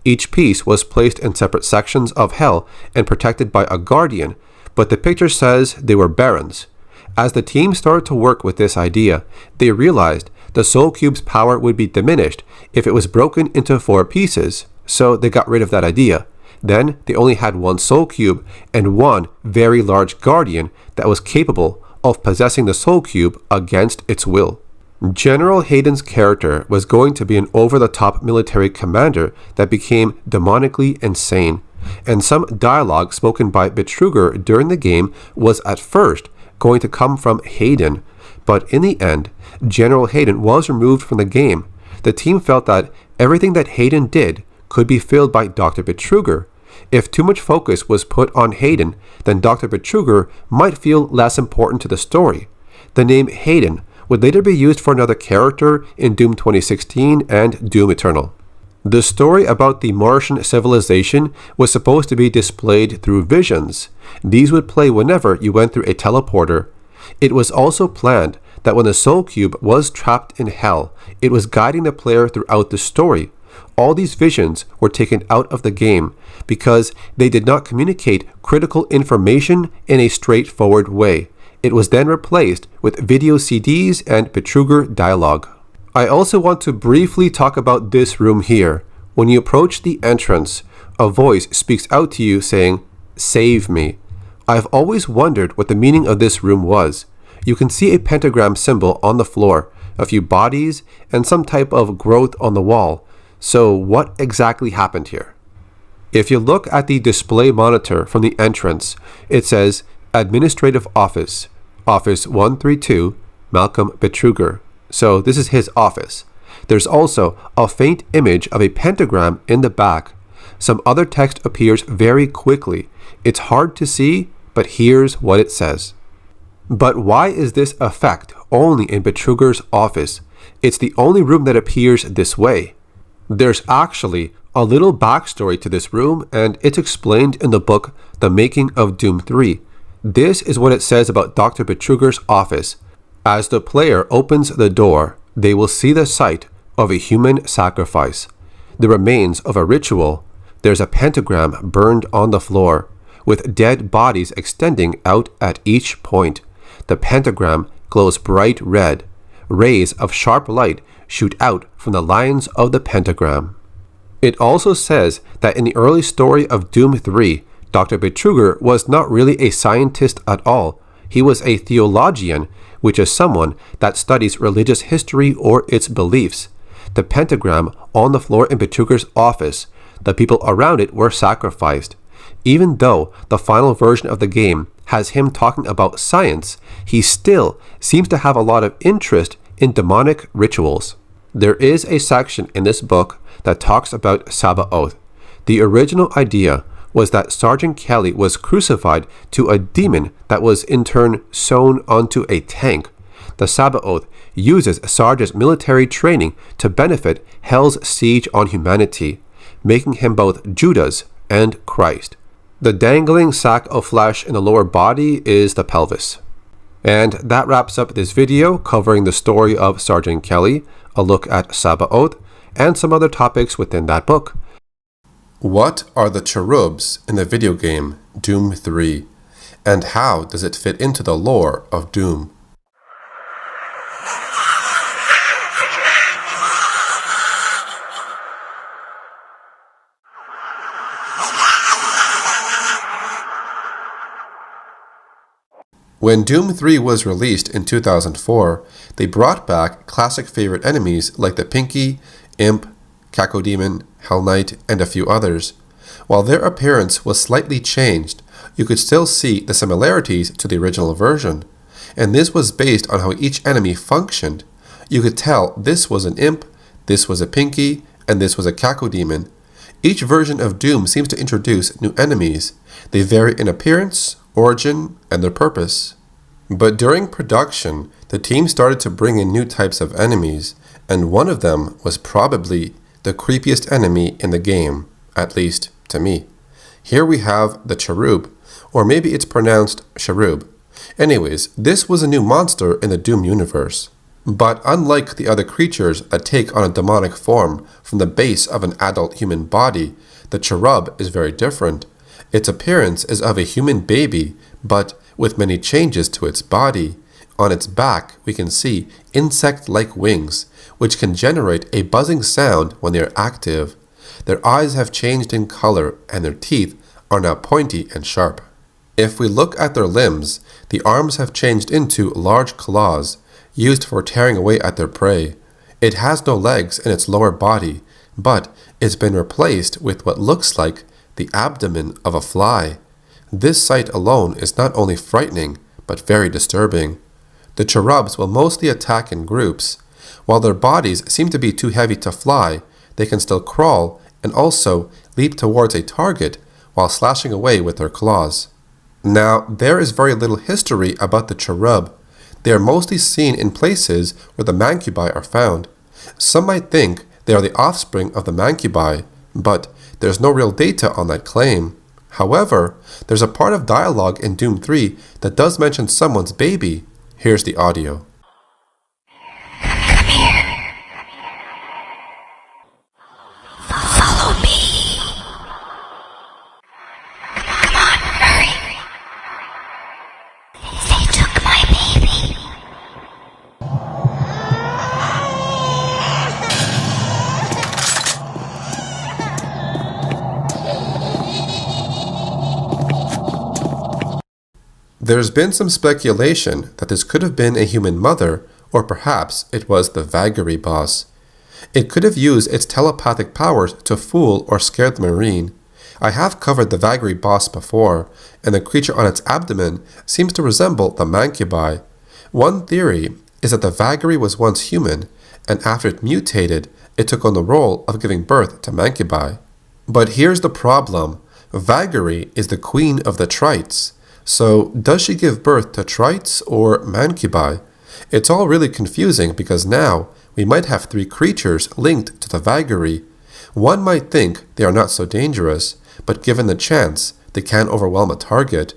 Each piece was placed in separate sections of hell and protected by a guardian, but the picture says they were barons. As the team started to work with this idea, they realized the Soul Cube's power would be diminished if it was broken into 4 pieces, so they got rid of that idea. Then they only had 1 Soul Cube and 1 very large guardian that was capable of possessing the Soul Cube against its will. General Hayden's character was going to be an over-the-top military commander that became demonically insane, and some dialogue spoken by Betruger during the game was at first going to come from Hayden, but in the end, General Hayden was removed from the game. The team felt that everything that Hayden did could be filled by Dr. Betruger. If too much focus was put on Hayden, then Dr. Betruger might feel less important to the story. The name Hayden would later be used for another character in Doom 2016 and Doom Eternal. The story about the Martian civilization was supposed to be displayed through visions. These would play whenever you went through a teleporter. It was also planned that when the Soul Cube was trapped in hell, it was guiding the player throughout the story. All these visions were taken out of the game because they did not communicate critical information in a straightforward way. It was then replaced with video CDs and Betruger dialogue. I also want to briefly talk about this room here. When you approach the entrance, a voice speaks out to you saying, "Save me." I've always wondered what the meaning of this room was. You can see a pentagram symbol on the floor, a few bodies, and some type of growth on the wall. So what exactly happened here? If you look at the display monitor from the entrance, it says Administrative Office, Office 132, Malcolm Betruger. So this is his office. There's also a faint image of a pentagram in the back. Some other text appears very quickly. It's hard to see, but here's what it says. But why is this effect only in Betruger's office? It's the only room that appears this way. There's actually a little backstory to this room, and it's explained in the book The Making of Doom 3. This is what it says about Dr. Betruger's office. As the player opens the door, they will see the site of a human sacrifice, the remains of a ritual. There's a pentagram burned on the floor, with dead bodies extending out at each point. The pentagram glows bright red. Rays of sharp light shoot out from the lines of the pentagram. It also says that in the early story of Doom 3, Dr. Betruger was not really a scientist at all. He was a theologian, which is someone that studies religious history or its beliefs. The pentagram on the floor in Betruger's office, the people around it were sacrificed. Even though the final version of the game has him talking about science, he still seems to have a lot of interest in demonic rituals. There is a section in this book that talks about Sabaoth. The original idea was that Sergeant Kelly was crucified to a demon that was in turn sewn onto a tank. The Sabaoth uses Sarge's military training to benefit Hell's siege on humanity, making him both Judas and Christ. The dangling sack of flesh in the lower body is the pelvis. And that wraps up this video covering the story of Sergeant Kelly, a look at Sabaoth, and some other topics within that book. What are the cherubs in the video game Doom 3? And how does it fit into the lore of Doom? When Doom 3 was released in 2004, they brought back classic favorite enemies like the Pinky, Imp, Cacodemon, Hell Knight, and a few others. While their appearance was slightly changed, you could still see the similarities to the original version, and this was based on how each enemy functioned. You could tell this was an Imp, this was a Pinky, and this was a Cacodemon. Each version of Doom seems to introduce new enemies. They vary in appearance, origin, and their purpose. But during production, the team started to bring in new types of enemies, and one of them was probably the creepiest enemy in the game, at least to me. Here we have the Cherub, or maybe it's pronounced Cherub. Anyways, this was a new monster in the Doom universe. But unlike the other creatures that take on a demonic form from the base of an adult human body, the Cherub is very different. Its appearance is of a human baby, but with many changes to its body. On its back, we can see insect-like wings, which can generate a buzzing sound when they are active. Their eyes have changed in color, and their teeth are now pointy and sharp. If we look at their limbs, the arms have changed into large claws, used for tearing away at their prey. It has no legs in its lower body, but it's been replaced with what looks like the abdomen of a fly. This sight alone is not only frightening, but very disturbing. The cherubs will mostly attack in groups. While their bodies seem to be too heavy to fly, they can still crawl and also leap towards a target while slashing away with their claws. Now, there is very little history about the cherub. They are mostly seen in places where the mancubi are found. Some might think they are the offspring of the mancubi, but there's no real data on that claim. However, there's a part of dialogue in Doom 3 that does mention someone's baby. Here's the audio. Follow me. Come on, hurry. They took my baby. There's been some speculation that this could have been a human mother, or perhaps it was the Vagary boss. It could have used its telepathic powers to fool or scare the Marine. I have covered the Vagary boss before, and the creature on its abdomen seems to resemble the mancubi. One theory is that the Vagary was once human, and after it mutated, it took on the role of giving birth to mancubi. But here's the problem. Vagary is the queen of the Trites. So, does she give birth to Trites or mancubi? It's all really confusing because now we might have three creatures linked to the Vagary. One might think they are not so dangerous, but given the chance, they can overwhelm a target.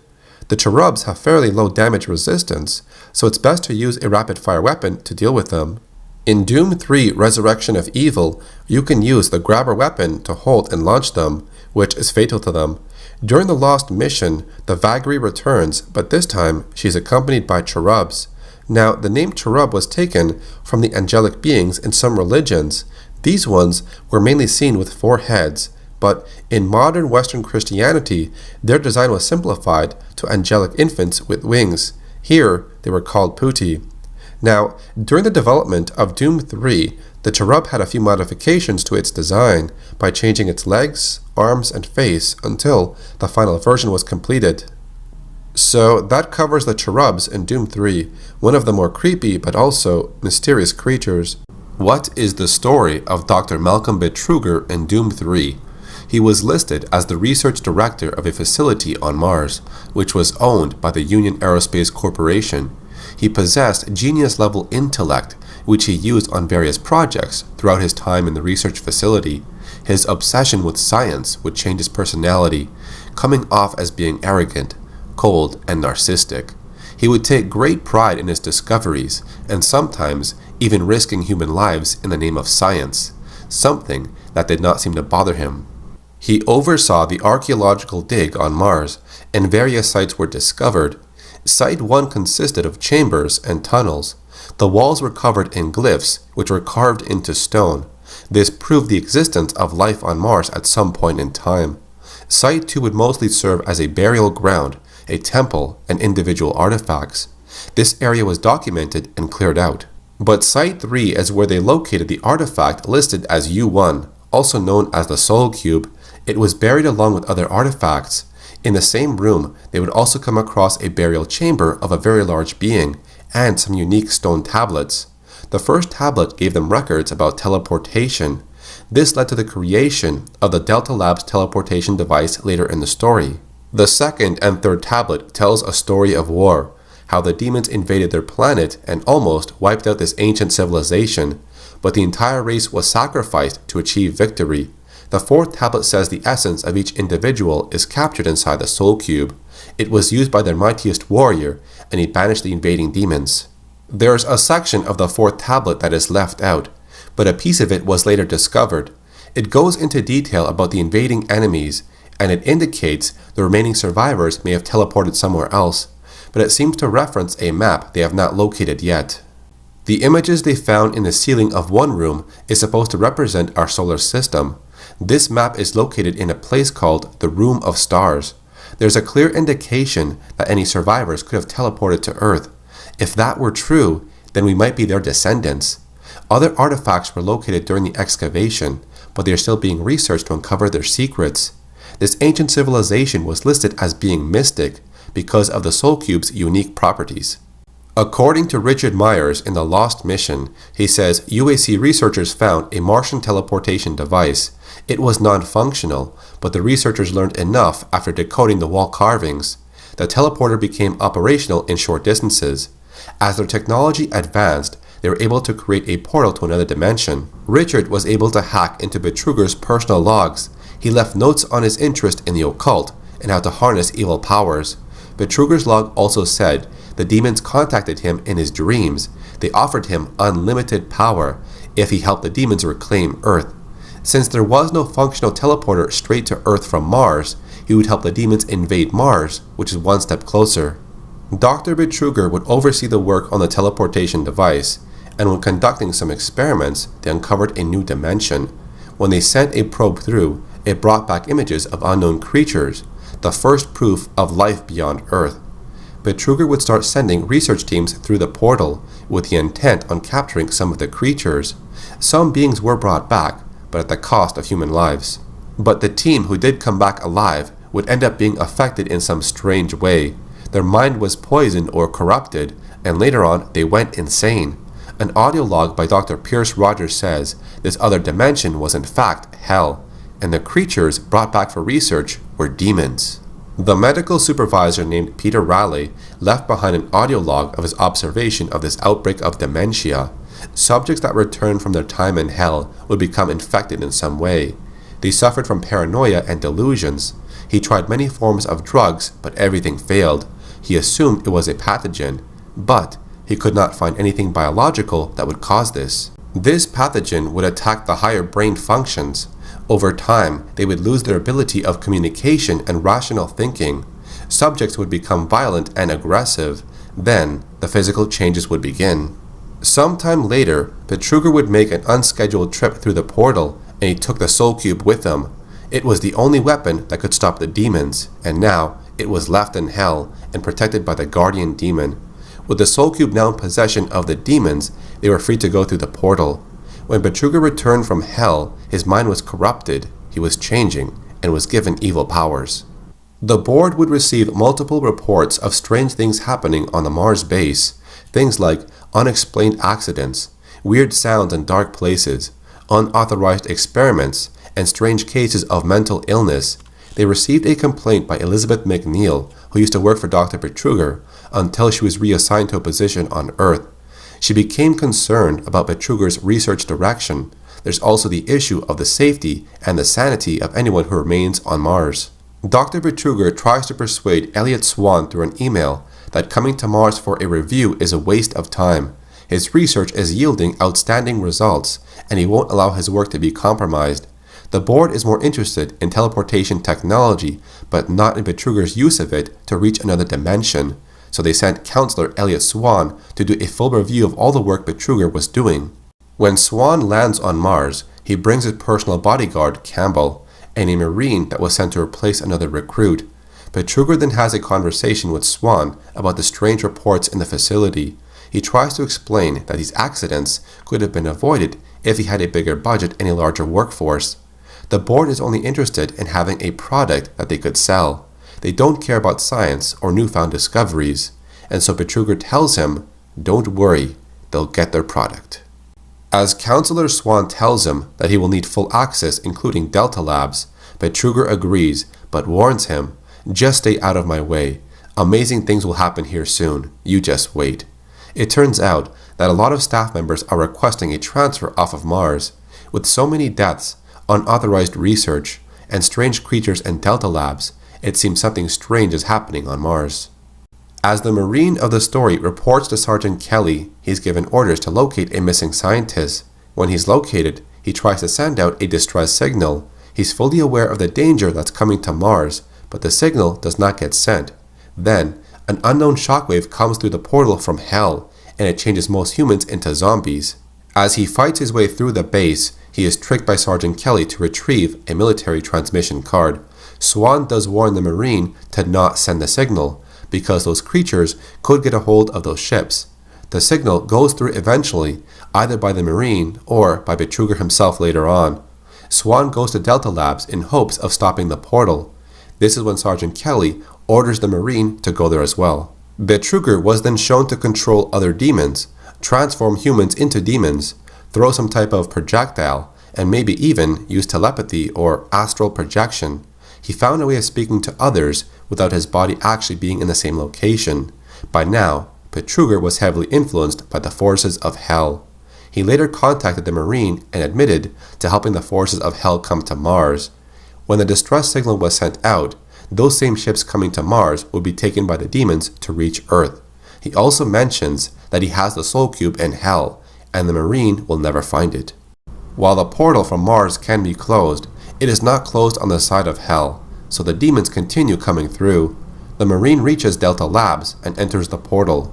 The cherubs have fairly low damage resistance, so it's best to use a rapid-fire weapon to deal with them. In Doom 3 Resurrection of Evil, you can use the grabber weapon to hold and launch them, which is fatal to them. During the Lost mission, the Vagary returns, but this time she's accompanied by cherubs. Now, the name cherub was taken from the angelic beings in some religions. These ones were mainly seen with 4 heads, but in modern Western Christianity, their design was simplified to angelic infants with wings. Here, they were called putti. Now, during the development of Doom 3, the cherub had a few modifications to its design by changing its legs, arms, and face until the final version was completed. So that covers the cherubs in Doom 3, one of the more creepy but also mysterious creatures. What is the story of Dr. Malcolm Betruger in Doom 3? He was listed as the research director of a facility on Mars, which was owned by the Union Aerospace Corporation. He possessed genius-level intellect, which he used on various projects throughout his time in the research facility. His obsession with science would change his personality, coming off as being arrogant, cold, and narcissistic. He would take great pride in his discoveries, and sometimes even risking human lives in the name of science, something that did not seem to bother him. He oversaw the archaeological dig on Mars, and various sites were discovered. Site 1 consisted of chambers and tunnels. The walls were covered in glyphs, which were carved into stone. This proved the existence of life on Mars at some point in time. Site 2 would mostly serve as a burial ground, a temple, and individual artifacts. This area was documented and cleared out. But Site 3 is where they located the artifact listed as U1, also known as the Soul Cube. It was buried along with other artifacts. In the same room, they would also come across a burial chamber of a very large being, and some unique stone tablets. The first tablet gave them records about teleportation. This led to the creation of the Delta Labs teleportation device later in the story. The second and third tablet tells a story of war, how the demons invaded their planet and almost wiped out this ancient civilization, but the entire race was sacrificed to achieve victory. The fourth tablet says the essence of each individual is captured inside the Soul Cube. It was used by their mightiest warrior, and he banished the invading demons. There's a section of the fourth tablet that is left out, but a piece of it was later discovered. It goes into detail about the invading enemies, and it indicates the remaining survivors may have teleported somewhere else, but it seems to reference a map they have not located yet. The images they found in the ceiling of one room is supposed to represent our solar system. This map is located in a place called the Room of Stars. There's a clear indication that any survivors could have teleported to Earth. If that were true, then we might be their descendants. Other artifacts were located during the excavation, but they are still being researched to uncover their secrets. This ancient civilization was listed as being mystic because of the Soul Cube's unique properties. According to Richard Myers in The Lost Mission, he says UAC researchers found a Martian teleportation device. It was non-functional, but the researchers learned enough after decoding the wall carvings. The teleporter became operational in short distances. As their technology advanced, they were able to create a portal to another dimension. Richard was able to hack into Betruger's personal logs. He left notes on his interest in the occult and how to harness evil powers. Betruger's log also said the demons contacted him in his dreams. They offered him unlimited power if he helped the demons reclaim Earth. Since there was no functional teleporter straight to Earth from Mars, he would help the demons invade Mars, which is one step closer. Dr. Betruger would oversee the work on the teleportation device, and when conducting some experiments, they uncovered a new dimension. When they sent a probe through, it brought back images of unknown creatures, the first proof of life beyond Earth. Betruger would start sending research teams through the portal with the intent on capturing some of the creatures. Some beings were brought back, but at the cost of human lives. But the team who did come back alive would end up being affected in some strange way. Their mind was poisoned or corrupted, and later on they went insane. An audio log by Dr. Pierce Rogers says this other dimension was in fact hell, and the creatures brought back for research were demons. The medical supervisor named Peter Raleigh left behind an audio log of his observation of this outbreak of dementia. Subjects that returned from their time in hell would become infected in some way. They suffered from paranoia and delusions. He tried many forms of drugs, but everything failed. He assumed it was a pathogen, but he could not find anything biological that would cause this. This pathogen would attack the higher brain functions. Over time, they would lose their ability of communication and rational thinking. Subjects would become violent and aggressive. Then, the physical changes would begin. Sometime later, Betruger would make an unscheduled trip through the portal, and he took the Soul Cube with him. It was the only weapon that could stop the demons, and now it was left in hell and protected by the Guardian Demon. With the Soul Cube now in possession of the demons, they were free to go through the portal. When Betruger returned from hell, his mind was corrupted, he was changing, and was given evil powers. The board would receive multiple reports of strange things happening on the Mars base, things like unexplained accidents, weird sounds in dark places, unauthorized experiments, and strange cases of mental illness. They received a complaint by Elizabeth McNeil, who used to work for Dr. Betruger, until she was reassigned to a position on Earth. She became concerned about Betruger's research direction. There's also the issue of the safety and the sanity of anyone who remains on Mars. Dr. Betruger tries to persuade Elliot Swan through an email that coming to Mars for a review is a waste of time. His research is yielding outstanding results, and he won't allow his work to be compromised. The board is more interested in teleportation technology, but not in Betruger's use of it to reach another dimension, so they sent Counselor Elliot Swan to do a full review of all the work Betruger was doing. When Swan lands on Mars, he brings his personal bodyguard, Campbell, and a Marine that was sent to replace another recruit. Betruger then has a conversation with Swan about the strange reports in the facility. He tries to explain that these accidents could have been avoided if he had a bigger budget and a larger workforce. The board is only interested in having a product that they could sell. They don't care about science or newfound discoveries, and so Betruger tells him, "Don't worry, they'll get their product." As Counselor Swan tells him that he will need full access including Delta Labs, Betruger agrees but warns him, "Just stay out of my way. Amazing things will happen here soon. You just wait." It turns out that a lot of staff members are requesting a transfer off of Mars. With so many deaths, unauthorized research, and strange creatures in Delta Labs, it seems something strange is happening on Mars. As the Marine of the story reports to Sergeant Kelly, he's given orders to locate a missing scientist. When he's located, he tries to send out a distress signal. He's fully aware of the danger that's coming to Mars, but the signal does not get sent. Then, an unknown shockwave comes through the portal from Hell, and it changes most humans into zombies. As he fights his way through the base, he is tricked by Sergeant Kelly to retrieve a military transmission card. Swan does warn the Marine to not send the signal, because those creatures could get a hold of those ships. The signal goes through eventually, either by the Marine or by Betruger himself later on. Swan goes to Delta Labs in hopes of stopping the portal. This is when Sergeant Kelly orders the Marine to go there as well. Betruger was then shown to control other demons, transform humans into demons, throw some type of projectile, and maybe even use telepathy or astral projection. He found a way of speaking to others without his body actually being in the same location. By now, Betruger was heavily influenced by the forces of Hell. He later contacted the Marine and admitted to helping the forces of Hell come to Mars. When the distress signal was sent out, those same ships coming to Mars would be taken by the demons to reach Earth. He also mentions that he has the Soul Cube in Hell, and the Marine will never find it. While the portal from Mars can be closed, it is not closed on the side of Hell, so the demons continue coming through. The Marine reaches Delta Labs and enters the portal.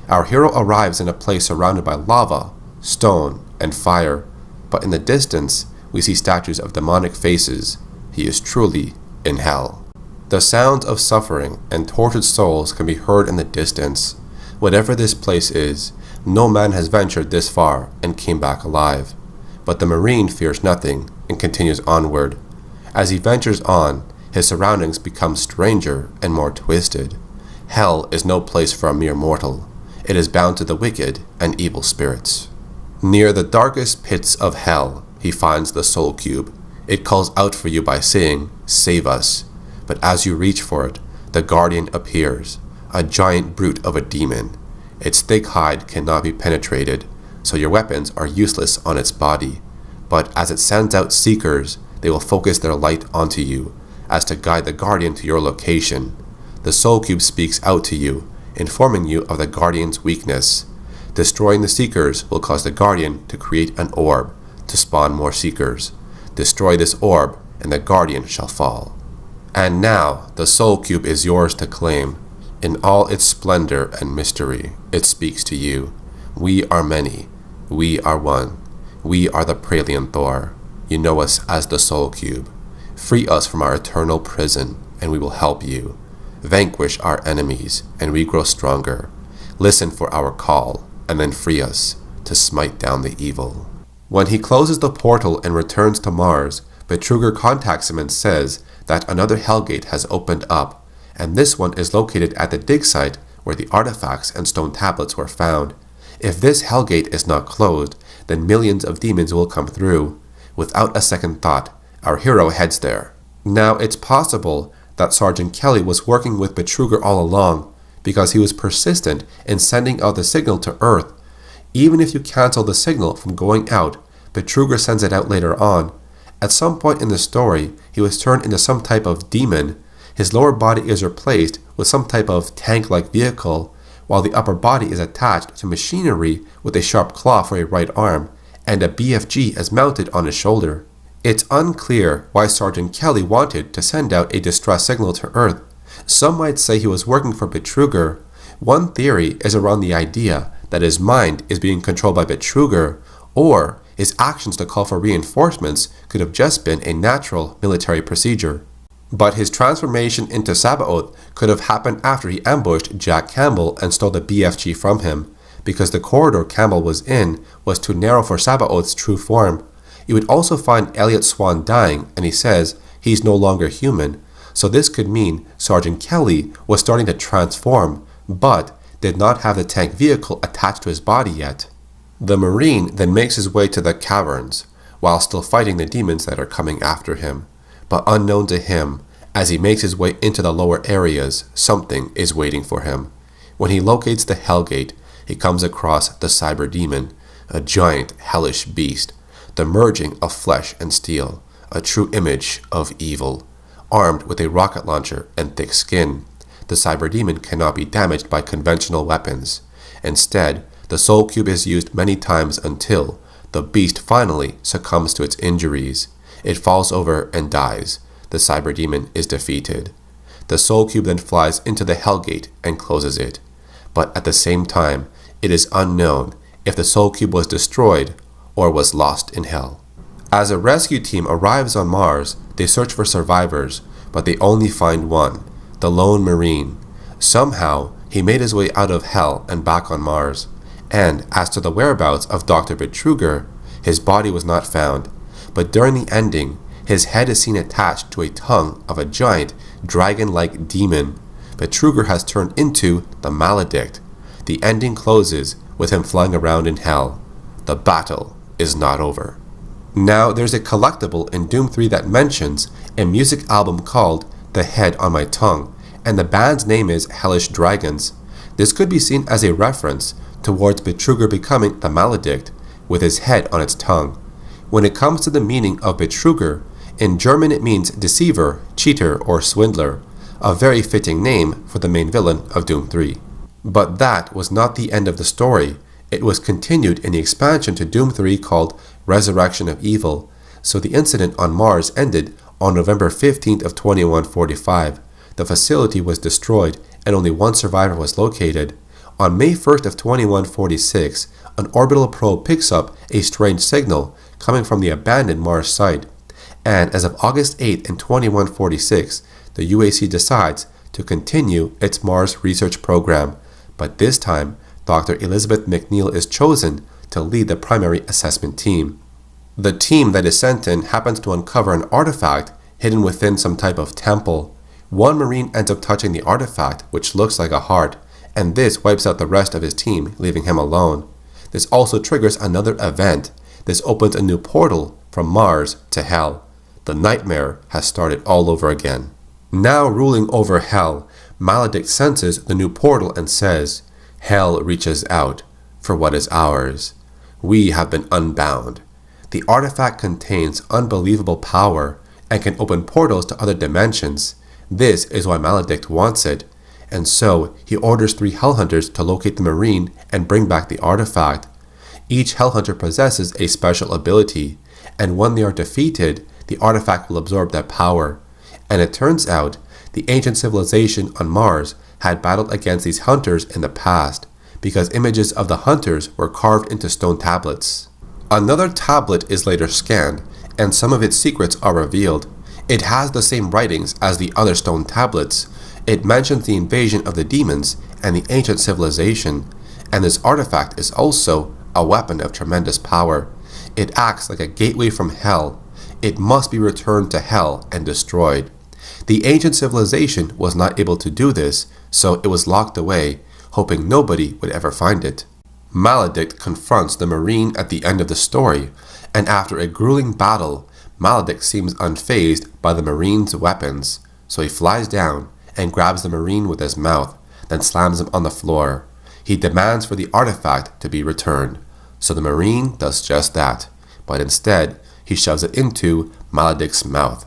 Our hero arrives in a place surrounded by lava, stone, and fire, but in the distance we see statues of demonic faces. He is truly in Hell. The sounds of suffering and tortured souls can be heard in the distance. Whatever this place is, no man has ventured this far and came back alive. But the Marine fears nothing and continues onward. As he ventures on, his surroundings become stranger and more twisted. Hell is no place for a mere mortal. It is bound to the wicked and evil spirits. Near the darkest pits of Hell, he finds the Soul Cube. It calls out for you by saying, "Save us." But as you reach for it, the Guardian appears, a giant brute of a demon. Its thick hide cannot be penetrated, so your weapons are useless on its body. But as it sends out seekers, they will focus their light onto you, as to guide the Guardian to your location. The Soul Cube speaks out to you, informing you of the Guardian's weakness. Destroying the Seekers will cause the Guardian to create an orb, to spawn more Seekers. Destroy this orb, and the Guardian shall fall. And now, the Soul Cube is yours to claim. In all its splendor and mystery, it speaks to you. We are many. We are one. We are the Praelian Thor. You know us as the Soul Cube. Free us from our eternal prison, and we will help you. Vanquish our enemies, and we grow stronger. Listen for our call, and then free us to smite down the evil. When he closes the portal and returns to Mars, Betruger contacts him and says that another Hellgate has opened up, and this one is located at the dig site where the artifacts and stone tablets were found. If this Hellgate is not closed, then millions of demons will come through. Without a second thought, our hero heads there. Now, it's possible that Sergeant Kelly was working with Betruger all along, because he was persistent in sending out the signal to Earth. Even if you cancel the signal from going out, Betruger sends it out later on. At some point in the story, he was turned into some type of demon. His lower body is replaced with some type of tank-like vehicle, while the upper body is attached to machinery with a sharp claw for a right arm, and a BFG is mounted on his shoulder. It's unclear why Sergeant Kelly wanted to send out a distress signal to Earth. Some might say he was working for Betruger. One theory is around the idea that his mind is being controlled by Betruger, or his actions to call for reinforcements could have just been a natural military procedure. But his transformation into Sabaoth could have happened after he ambushed Jack Campbell and stole the BFG from him, because the corridor Campbell was in was too narrow for Sabaoth's true form. You would also find Elliot Swan dying, and he says he's no longer human, so this could mean Sergeant Kelly was starting to transform, but did not have the tank vehicle attached to his body yet. The Marine then makes his way to the caverns, while still fighting the demons that are coming after him. But unknown to him, as he makes his way into the lower areas, something is waiting for him. When he locates the Hellgate, he comes across the Cyber Demon, a giant hellish beast, the merging of flesh and steel, a true image of evil. Armed with a rocket launcher and thick skin, the Cyber Demon cannot be damaged by conventional weapons. Instead, the Soul Cube is used many times until the beast finally succumbs to its injuries. It falls over and dies. The Cyber Demon is defeated. The Soul Cube then flies into the Hellgate and closes it. But at the same time, it is unknown if the Soul Cube was destroyed or was lost in Hell. As a rescue team arrives on Mars, they search for survivors, but they only find one, the lone Marine. Somehow, he made his way out of Hell and back on Mars. And as to the whereabouts of Dr. Betruger, his body was not found. But during the ending, his head is seen attached to a tongue of a giant, dragon-like demon. Betruger has turned into the Maledict. The ending closes with him flying around in Hell. The battle is not over. Now, there's a collectible in Doom 3 that mentions a music album called The Head on My Tongue, and the band's name is Hellish Dragons. This could be seen as a reference towards Betruger becoming the Maledict, with his head on its tongue. When it comes to the meaning of Betruger, in German it means deceiver, cheater, or swindler, a very fitting name for the main villain of Doom 3. But that was not the end of the story. It was continued in the expansion to Doom 3 called Resurrection of Evil, so the incident on Mars ended on November 15th of 2145. The facility was destroyed and only one survivor was located. On May 1st of 2146, an orbital probe picks up a strange signal coming from the abandoned Mars site, and as of August 8th in 2146, the UAC decides to continue its Mars research program, but this time, Dr. Elizabeth McNeil is chosen to lead the primary assessment team. The team that is sent in happens to uncover an artifact hidden within some type of temple. One Marine ends up touching the artifact, which looks like a heart, and this wipes out the rest of his team, leaving him alone. This also triggers another event. This opens a new portal from Mars to Hell. The nightmare has started all over again. Now ruling over Hell, Maledict senses the new portal and says, "Hell reaches out for what is ours. We have been unbound." The artifact contains unbelievable power and can open portals to other dimensions. This is why Maledict wants it, and so he orders 3 Hellhunters to locate the Marine and bring back the artifact. Each Hellhunter possesses a special ability, and when they are defeated, the artifact will absorb that power. And it turns out, the ancient civilization on Mars had battled against these hunters in the past, because images of the hunters were carved into stone tablets. Another tablet is later scanned, and some of its secrets are revealed. It has the same writings as the other stone tablets. It mentions the invasion of the demons and the ancient civilization, and this artifact is also a weapon of tremendous power. It acts like a gateway from Hell. It must be returned to Hell and destroyed. The ancient civilization was not able to do this, so it was locked away, hoping nobody would ever find it. Maledict confronts the Marine at the end of the story, and after a grueling battle, Maledict seems unfazed by the Marine's weapons, so he flies down and grabs the Marine with his mouth, then slams him on the floor. He demands for the artifact to be returned, so the Marine does just that, but instead he shoves it into Maledict's mouth.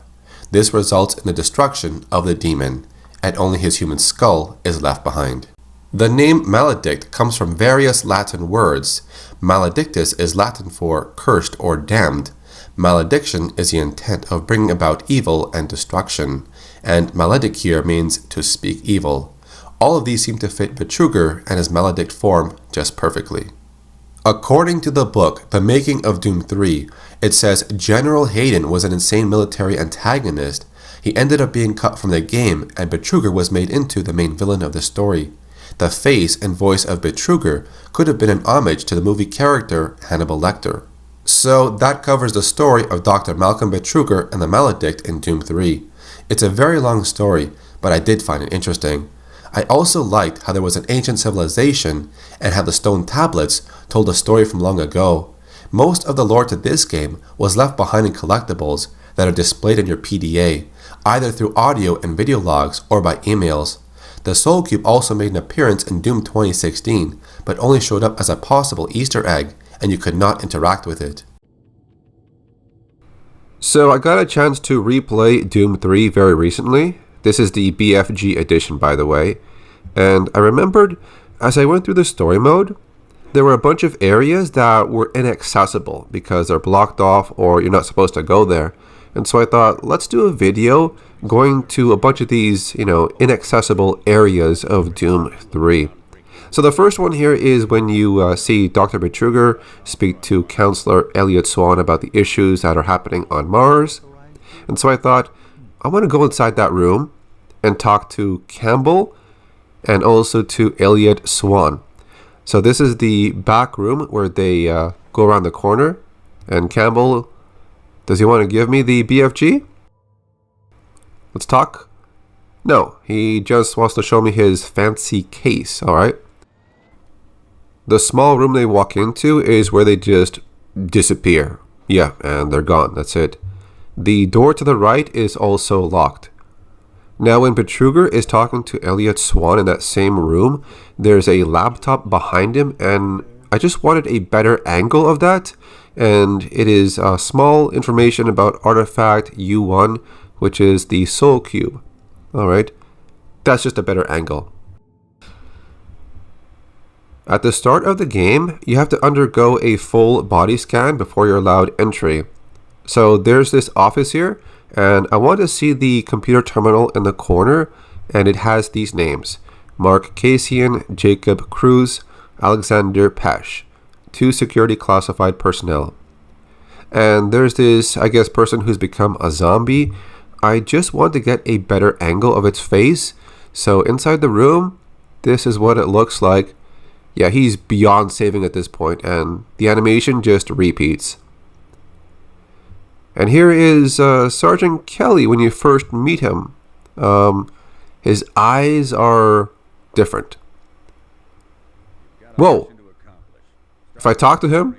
This results in the destruction of the demon, and only his human skull is left behind. The name Maledict comes from various Latin words. Maledictus is Latin for cursed or damned. Malediction is the intent of bringing about evil and destruction, and maledict here means to speak evil. All of these seem to fit Betruger and his maledict form just perfectly. According to the book, The Making of Doom 3, it says General Hayden was an insane military antagonist. He ended up being cut from the game, and Betruger was made into the main villain of the story. The face and voice of Betruger could have been an homage to the movie character Hannibal Lecter. So that covers the story of Dr. Malcolm Betruger and the Maledict in Doom 3. It's a very long story, but I did find it interesting. I also liked how there was an ancient civilization and how the stone tablets told a story from long ago. Most of the lore to this game was left behind in collectibles that are displayed in your PDA, either through audio and video logs or by emails. The Soul Cube also made an appearance in Doom 2016, but only showed up as a possible Easter egg, and you could not interact with it. So I got a chance to replay Doom 3 very recently. This is the BFG edition, by the way. And I remembered, as I went through the story mode, there were a bunch of areas that were inaccessible because they're blocked off or you're not supposed to go there. And so I thought, let's do a video going to a bunch of these, inaccessible areas of Doom 3. So the first one here is when you see Dr. Betruger speak to Counselor Elliot Swan about the issues that are happening on Mars. And so I thought, I want to go inside that room and talk to Campbell and also to Elliot Swan. So this is the back room where they go around the corner. And Campbell, does he want to give me the BFG? Let's talk. No, he just wants to show me his fancy case, alright? The small room they walk into is where they just disappear. Yeah, and they're gone, that's it. The door to the right is also locked. Now when Betruger is talking to Elliot Swan in that same room, there's a laptop behind him, and I just wanted a better angle of that, and it is small information about Artifact U1, which is the Soul Cube. Alright, that's just a better angle. At the start of the game, you have to undergo a full body scan before you're allowed entry. So there's this office here, and I want to see the computer terminal in the corner, and it has these names: Mark Kasian, Jacob Cruz, Alexander Pesh, 2 security classified personnel. And there's this, I guess, person who's become a zombie. I just want to get a better angle of its face. So inside the room, this is what it looks like. Yeah, he's beyond saving at this point, and the animation just repeats. And here is Sergeant Kelly when you first meet him. His eyes are different. Whoa! If I talk to him,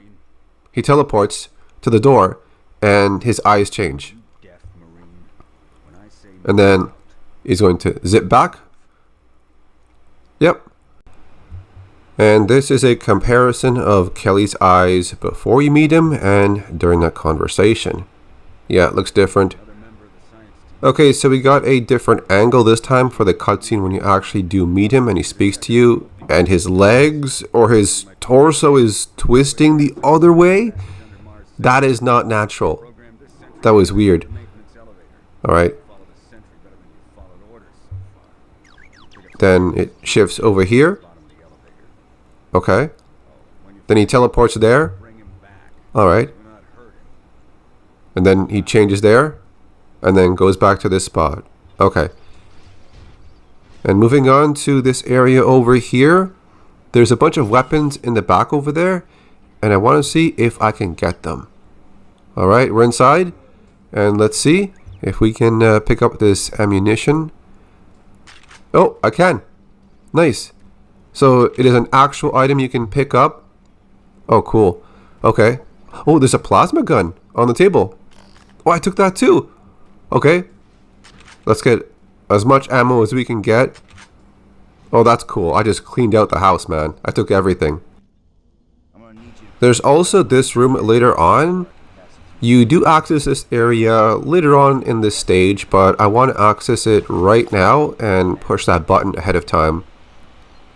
he teleports to the door and his eyes change. And then he's going to zip back. Yep. And this is a comparison of Kelly's eyes before you meet him and during that conversation. Yeah, it looks different. Okay, so we got a different angle this time for the cutscene when you actually do meet him and he speaks to you, and his legs or his torso is twisting the other way. That is not natural. That was weird. Alright. Then it shifts over here. Okay. Then he teleports there. Alright. And then he changes there. And then goes back to this spot. Okay. And moving on to this area over here. There's a bunch of weapons in the back over there. And I want to see if I can get them. Alright, we're inside. And let's see if we can pick up this ammunition. Oh, I can. Nice. So it is an actual item you can pick up. Oh, cool. Okay. Oh, there's a plasma gun on the table. Oh, I took that too. Okay. Let's get as much ammo as we can get. Oh, that's cool. I just cleaned out the house, man. I took everything. There's also this room later on You do access this area later on in this stage, but I want to access it right now and push that button ahead of time.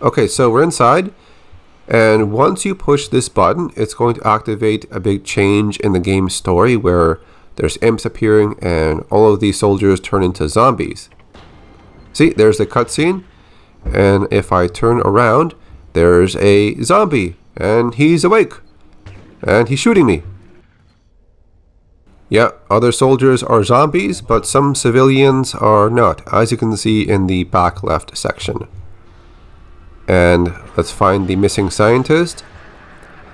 Okay, so we're inside, and once you push this button, it's going to activate a big change in the game story where there's imps appearing and all of these soldiers turn into zombies. See, there's the cutscene, and if I turn around, there's a zombie, and he's awake, and he's shooting me. Yeah, other soldiers are zombies, but some civilians are not, as you can see in the back left section. And let's find the missing scientist.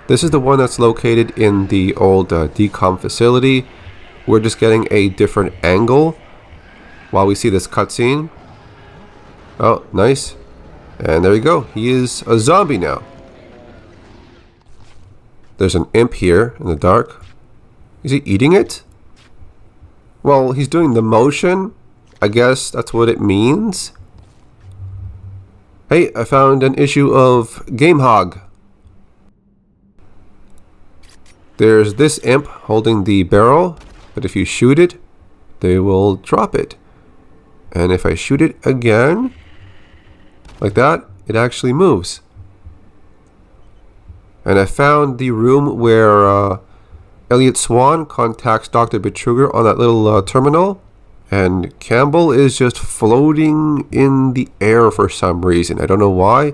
This is the one that's located in the old decom facility. We're just getting a different angle while we see this cutscene. Oh, nice. And there you go. He is a zombie now. There's an imp here in the dark. Is he eating it? Well, he's doing the motion. I guess that's what it means. Hey, I found an issue of Game Hog. There's this imp holding the barrel, but if you shoot it, they will drop it. And if I shoot it again, like that, it actually moves. And I found the room where Elliot Swan contacts Dr. Betruger on that little terminal, and Campbell is just floating in the air for some reason. I don't know why.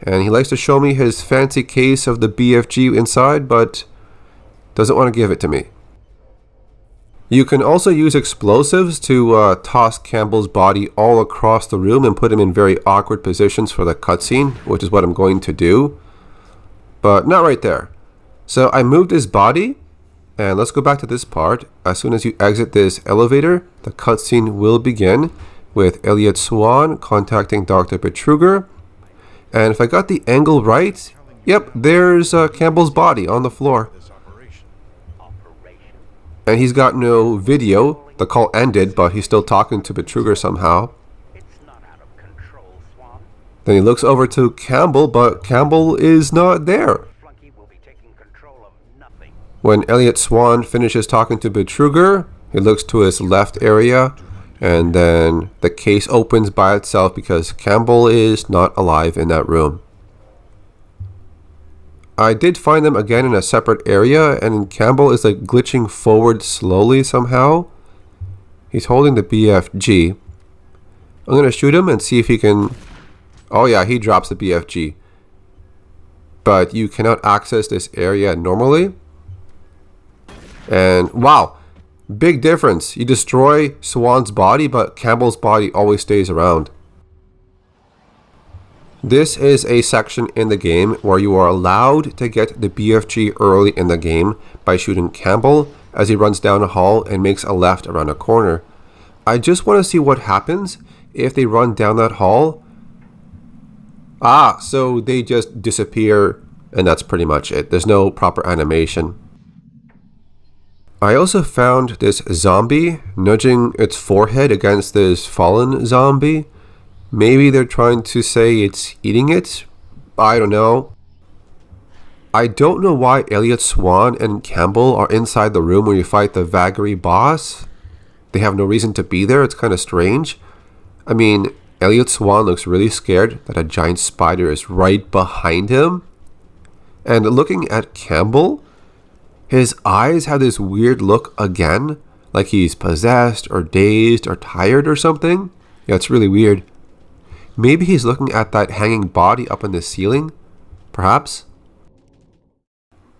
And he likes to show me his fancy case of the BFG inside, but doesn't want to give it to me. You can also use explosives to toss Campbell's body all across the room and put him in very awkward positions for the cutscene, which is what I'm going to do. But not right there. So I moved his body, and let's go back to this part. As soon as you exit this elevator, the cutscene will begin with Elliot Swan contacting Dr. Betruger. And if I got the angle right, yep, there's Campbell's body on the floor. And he's got no video. The call ended, but he's still talking to Betruger somehow. Then he looks over to Campbell, but Campbell is not there. When Elliot Swan finishes talking to Betruger, he looks to his left area, and then the case opens by itself because Campbell is not alive in that room. I did find them again in a separate area, and Campbell is like glitching forward slowly somehow. He's holding the BFG. I'm going to shoot him and see if he can... Oh yeah, he drops the BFG. But you cannot access this area normally. And wow, big difference. You destroy Swan's body, but Campbell's body always stays around. This is a section in the game where you are allowed to get the BFG early in the game by shooting Campbell as he runs down a hall and makes a left around a corner. I just want to see what happens if they run down that hall. Ah, so they just disappear and that's pretty much it. There's no proper animation. I also found this zombie nudging its forehead against this fallen zombie. Maybe they're trying to say it's eating it? I don't know. I don't know why Elliot Swan and Campbell are inside the room where you fight the Vagary boss. They have no reason to be there. It's kind of strange. I mean, Elliot Swan looks really scared that a giant spider is right behind him. And looking at Campbell, his eyes have this weird look again, like he's possessed or dazed or tired or something. Yeah, it's really weird. Maybe he's looking at that hanging body up in the ceiling, perhaps.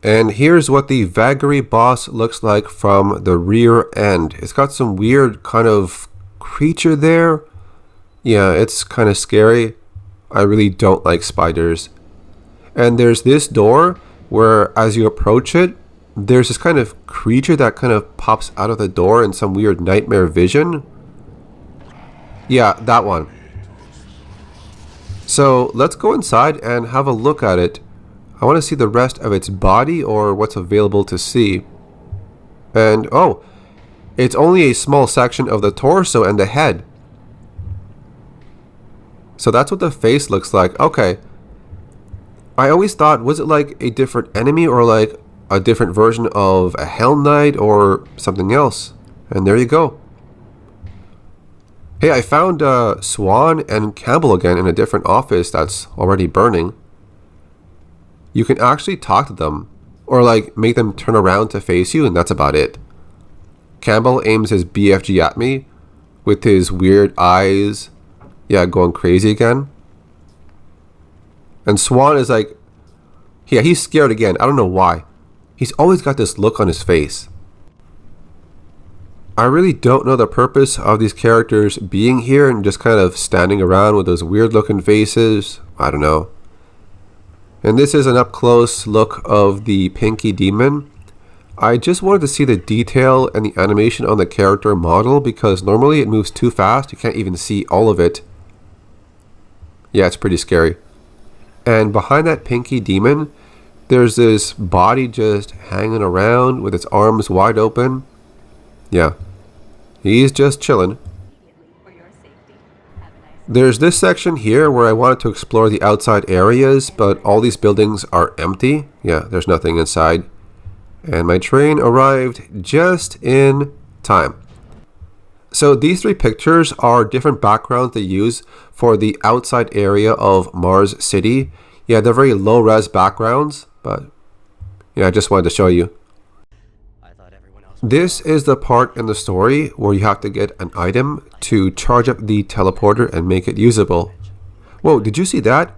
And here's what the Vagary boss looks like from the rear end. It's got some weird kind of creature there. Yeah, it's kind of scary. I really don't like spiders. And there's this door where as you approach it, there's this kind of creature that kind of pops out of the door in some weird nightmare vision. Yeah, that one. So let's go inside and have a look at it. I want to see the rest of its body or what's available to see. And oh, it's only a small section of the torso and the head. So that's what the face looks like. Okay. I always thought, was it like a different enemy or like a different version of a Hell Knight or something else. And there you go. Hey, I found Swan and Campbell again in a different office that's already burning. You can actually talk to them, or like make them turn around to face you, and that's about it. Campbell aims his BFG at me with his weird eyes, yeah, going crazy again. And Swan is like, yeah, he's scared again. I don't know why. He's always got this look on his face. I really don't know the purpose of these characters being here and just kind of standing around with those weird looking faces. I don't know. And this is an up close look of the Pinky Demon. I just wanted to see the detail and the animation on the character model because normally it moves too fast. You can't even see all of it. Yeah, it's pretty scary. And behind that Pinky Demon, there's this body just hanging around with its arms wide open. Yeah. He's just chilling. There's this section here where I wanted to explore the outside areas, but all these buildings are empty. Yeah, there's nothing inside. And my train arrived just in time. So these three pictures are different backgrounds they use for the outside area of Mars City. Yeah, they're very low-res backgrounds, but yeah, I just wanted to show you. This is the part in the story where you have to get an item to charge up the teleporter and make it usable. Whoa, did you see that?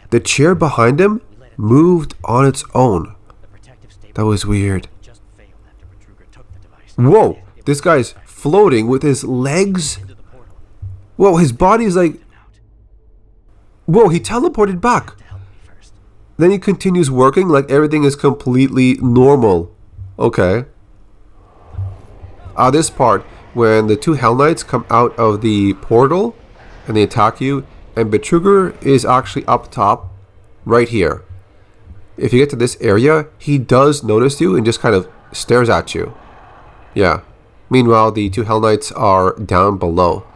The chair behind him moved on its own. That was weird. Whoa, this guy's floating with his legs. Whoa, his body's like... Whoa, he teleported back. Then he continues working like everything is completely normal. Okay. This part, when the two Hell Knights come out of the portal and they attack you, and Betruger is actually up top, right here. If you get to this area, he does notice you and just kind of stares at you. Yeah. Meanwhile, the two Hell Knights are down below.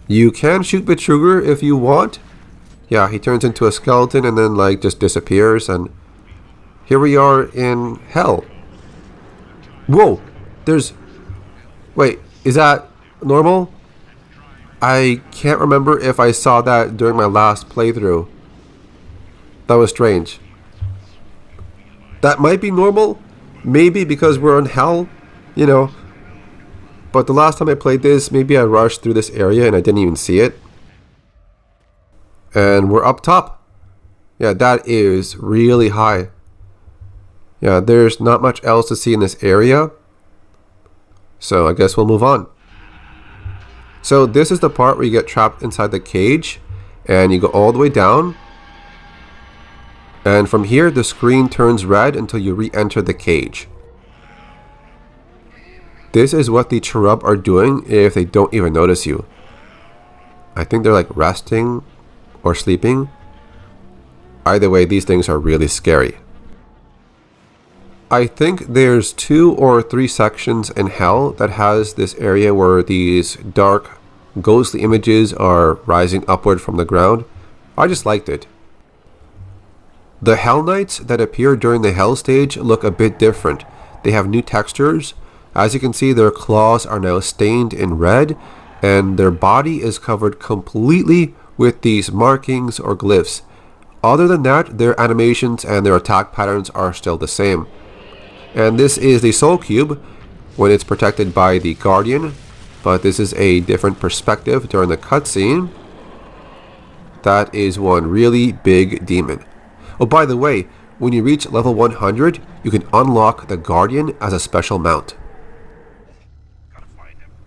You can shoot Betruger if you want. Yeah, he turns into a skeleton and then like just disappears, and here we are in hell. Whoa, there's... Wait, is that normal? I can't remember if I saw that during my last playthrough. That was strange. That might be normal. Maybe because we're in hell, you know. But the last time I played this, maybe I rushed through this area and I didn't even see it. And we're up top. Yeah, that is really high. Yeah, there's not much else to see in this area. So I guess we'll move on. So this is the part where you get trapped inside the cage. And you go all the way down. And from here, the screen turns red until you re-enter the cage. This is what the Cherub are doing if they don't even notice you. I think they're like resting or sleeping. Either way, these things are really scary. I think there's 2 or 3 sections in hell that has this area where these dark, ghostly images are rising upward from the ground. I just liked it. The Hell Knights that appear during the Hell stage look a bit different. They have new textures. As you can see, their claws are now stained in red, and their body is covered completely with these markings or glyphs. Other than that, their animations and their attack patterns are still the same. And this is the Soul Cube when it's protected by the Guardian, but this is a different perspective during the cutscene. That is one really big demon. Oh, by the way, when you reach level 100, you can unlock the Guardian as a special mount.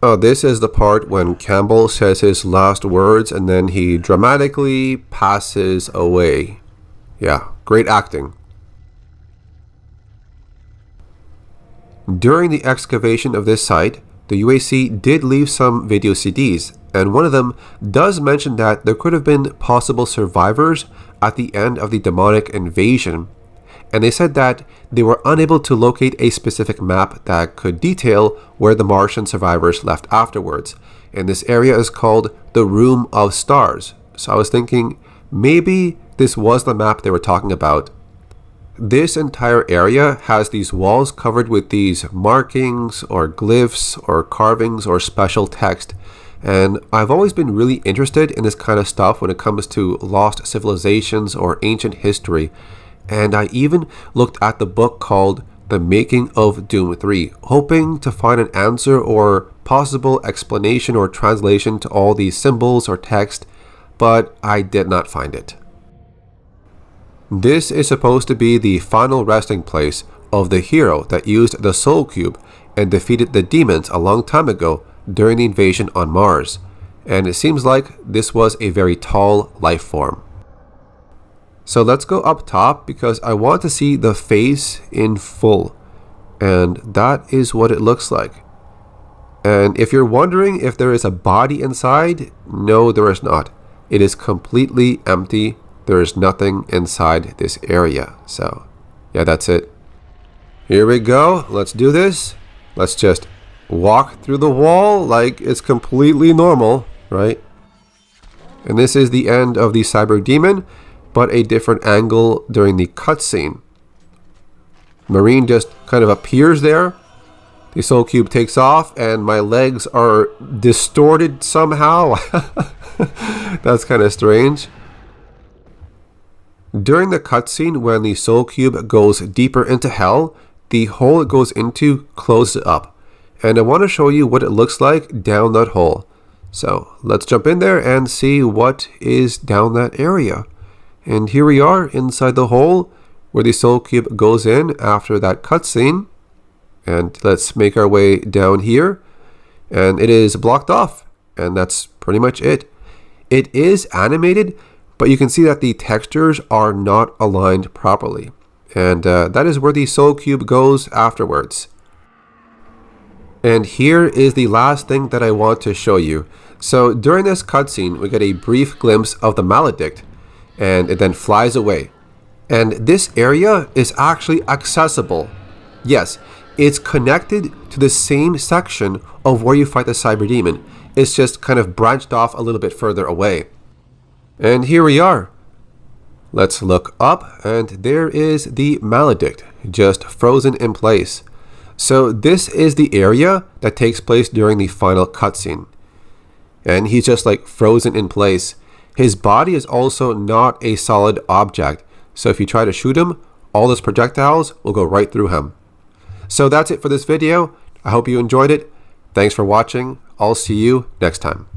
Oh, this is the part when Campbell says his last words and then he dramatically passes away. Yeah, great acting. During the excavation of this site, the UAC did leave some video CDs, and one of them does mention that there could have been possible survivors at the end of the demonic invasion, and they said that they were unable to locate a specific map that could detail where the Martian survivors left afterwards, and this area is called the Room of Stars. So I was thinking maybe this was the map they were talking about. This entire area has these walls covered with these markings or glyphs or carvings or special text. And I've always been really interested in this kind of stuff when it comes to lost civilizations or ancient history. And I even looked at the book called The Making of Doom 3, hoping to find an answer or possible explanation or translation to all these symbols or text, but I did not find it. This is supposed to be the final resting place of the hero that used the Soul Cube and defeated the demons a long time ago during the invasion on Mars, and it seems like this was a very tall life form. So let's go up top because I want to see the face in full, and that is what it looks like. And if you're wondering if there is a body inside, no, there is not. It is completely empty. There is nothing inside this area. So yeah, that's it. Here we go. Let's do this. Let's just walk through the wall like it's completely normal, right? And this is the end of the Cyber Demon, but a different angle during the cutscene. Marine just kind of appears there. The Soul Cube takes off and my legs are distorted somehow. That's kind of strange. During the cutscene, when the Soul Cube goes deeper into hell, the hole it goes into closes up. And I want to show you what it looks like down that hole. So let's jump in there and see what is down that area. And here we are inside the hole where the Soul Cube goes in after that cutscene. And let's make our way down here. And it is blocked off. And that's pretty much it. It is animated, but you can see that the textures are not aligned properly. And that is where the Soul Cube goes afterwards. And here is the last thing that I want to show you. So during this cutscene, we get a brief glimpse of the Maledict, and it then flies away. And this area is actually accessible. Yes, it's connected to the same section of where you fight the Cyber Demon. It's just kind of branched off a little bit further away. And here we are. Let's look up, and there is the Maledict, just frozen in place. So this is the area that takes place during the final cutscene. And he's just like frozen in place. His body is also not a solid object. So if you try to shoot him, all those projectiles will go right through him. So that's it for this video. I hope you enjoyed it. Thanks for watching. I'll see you next time.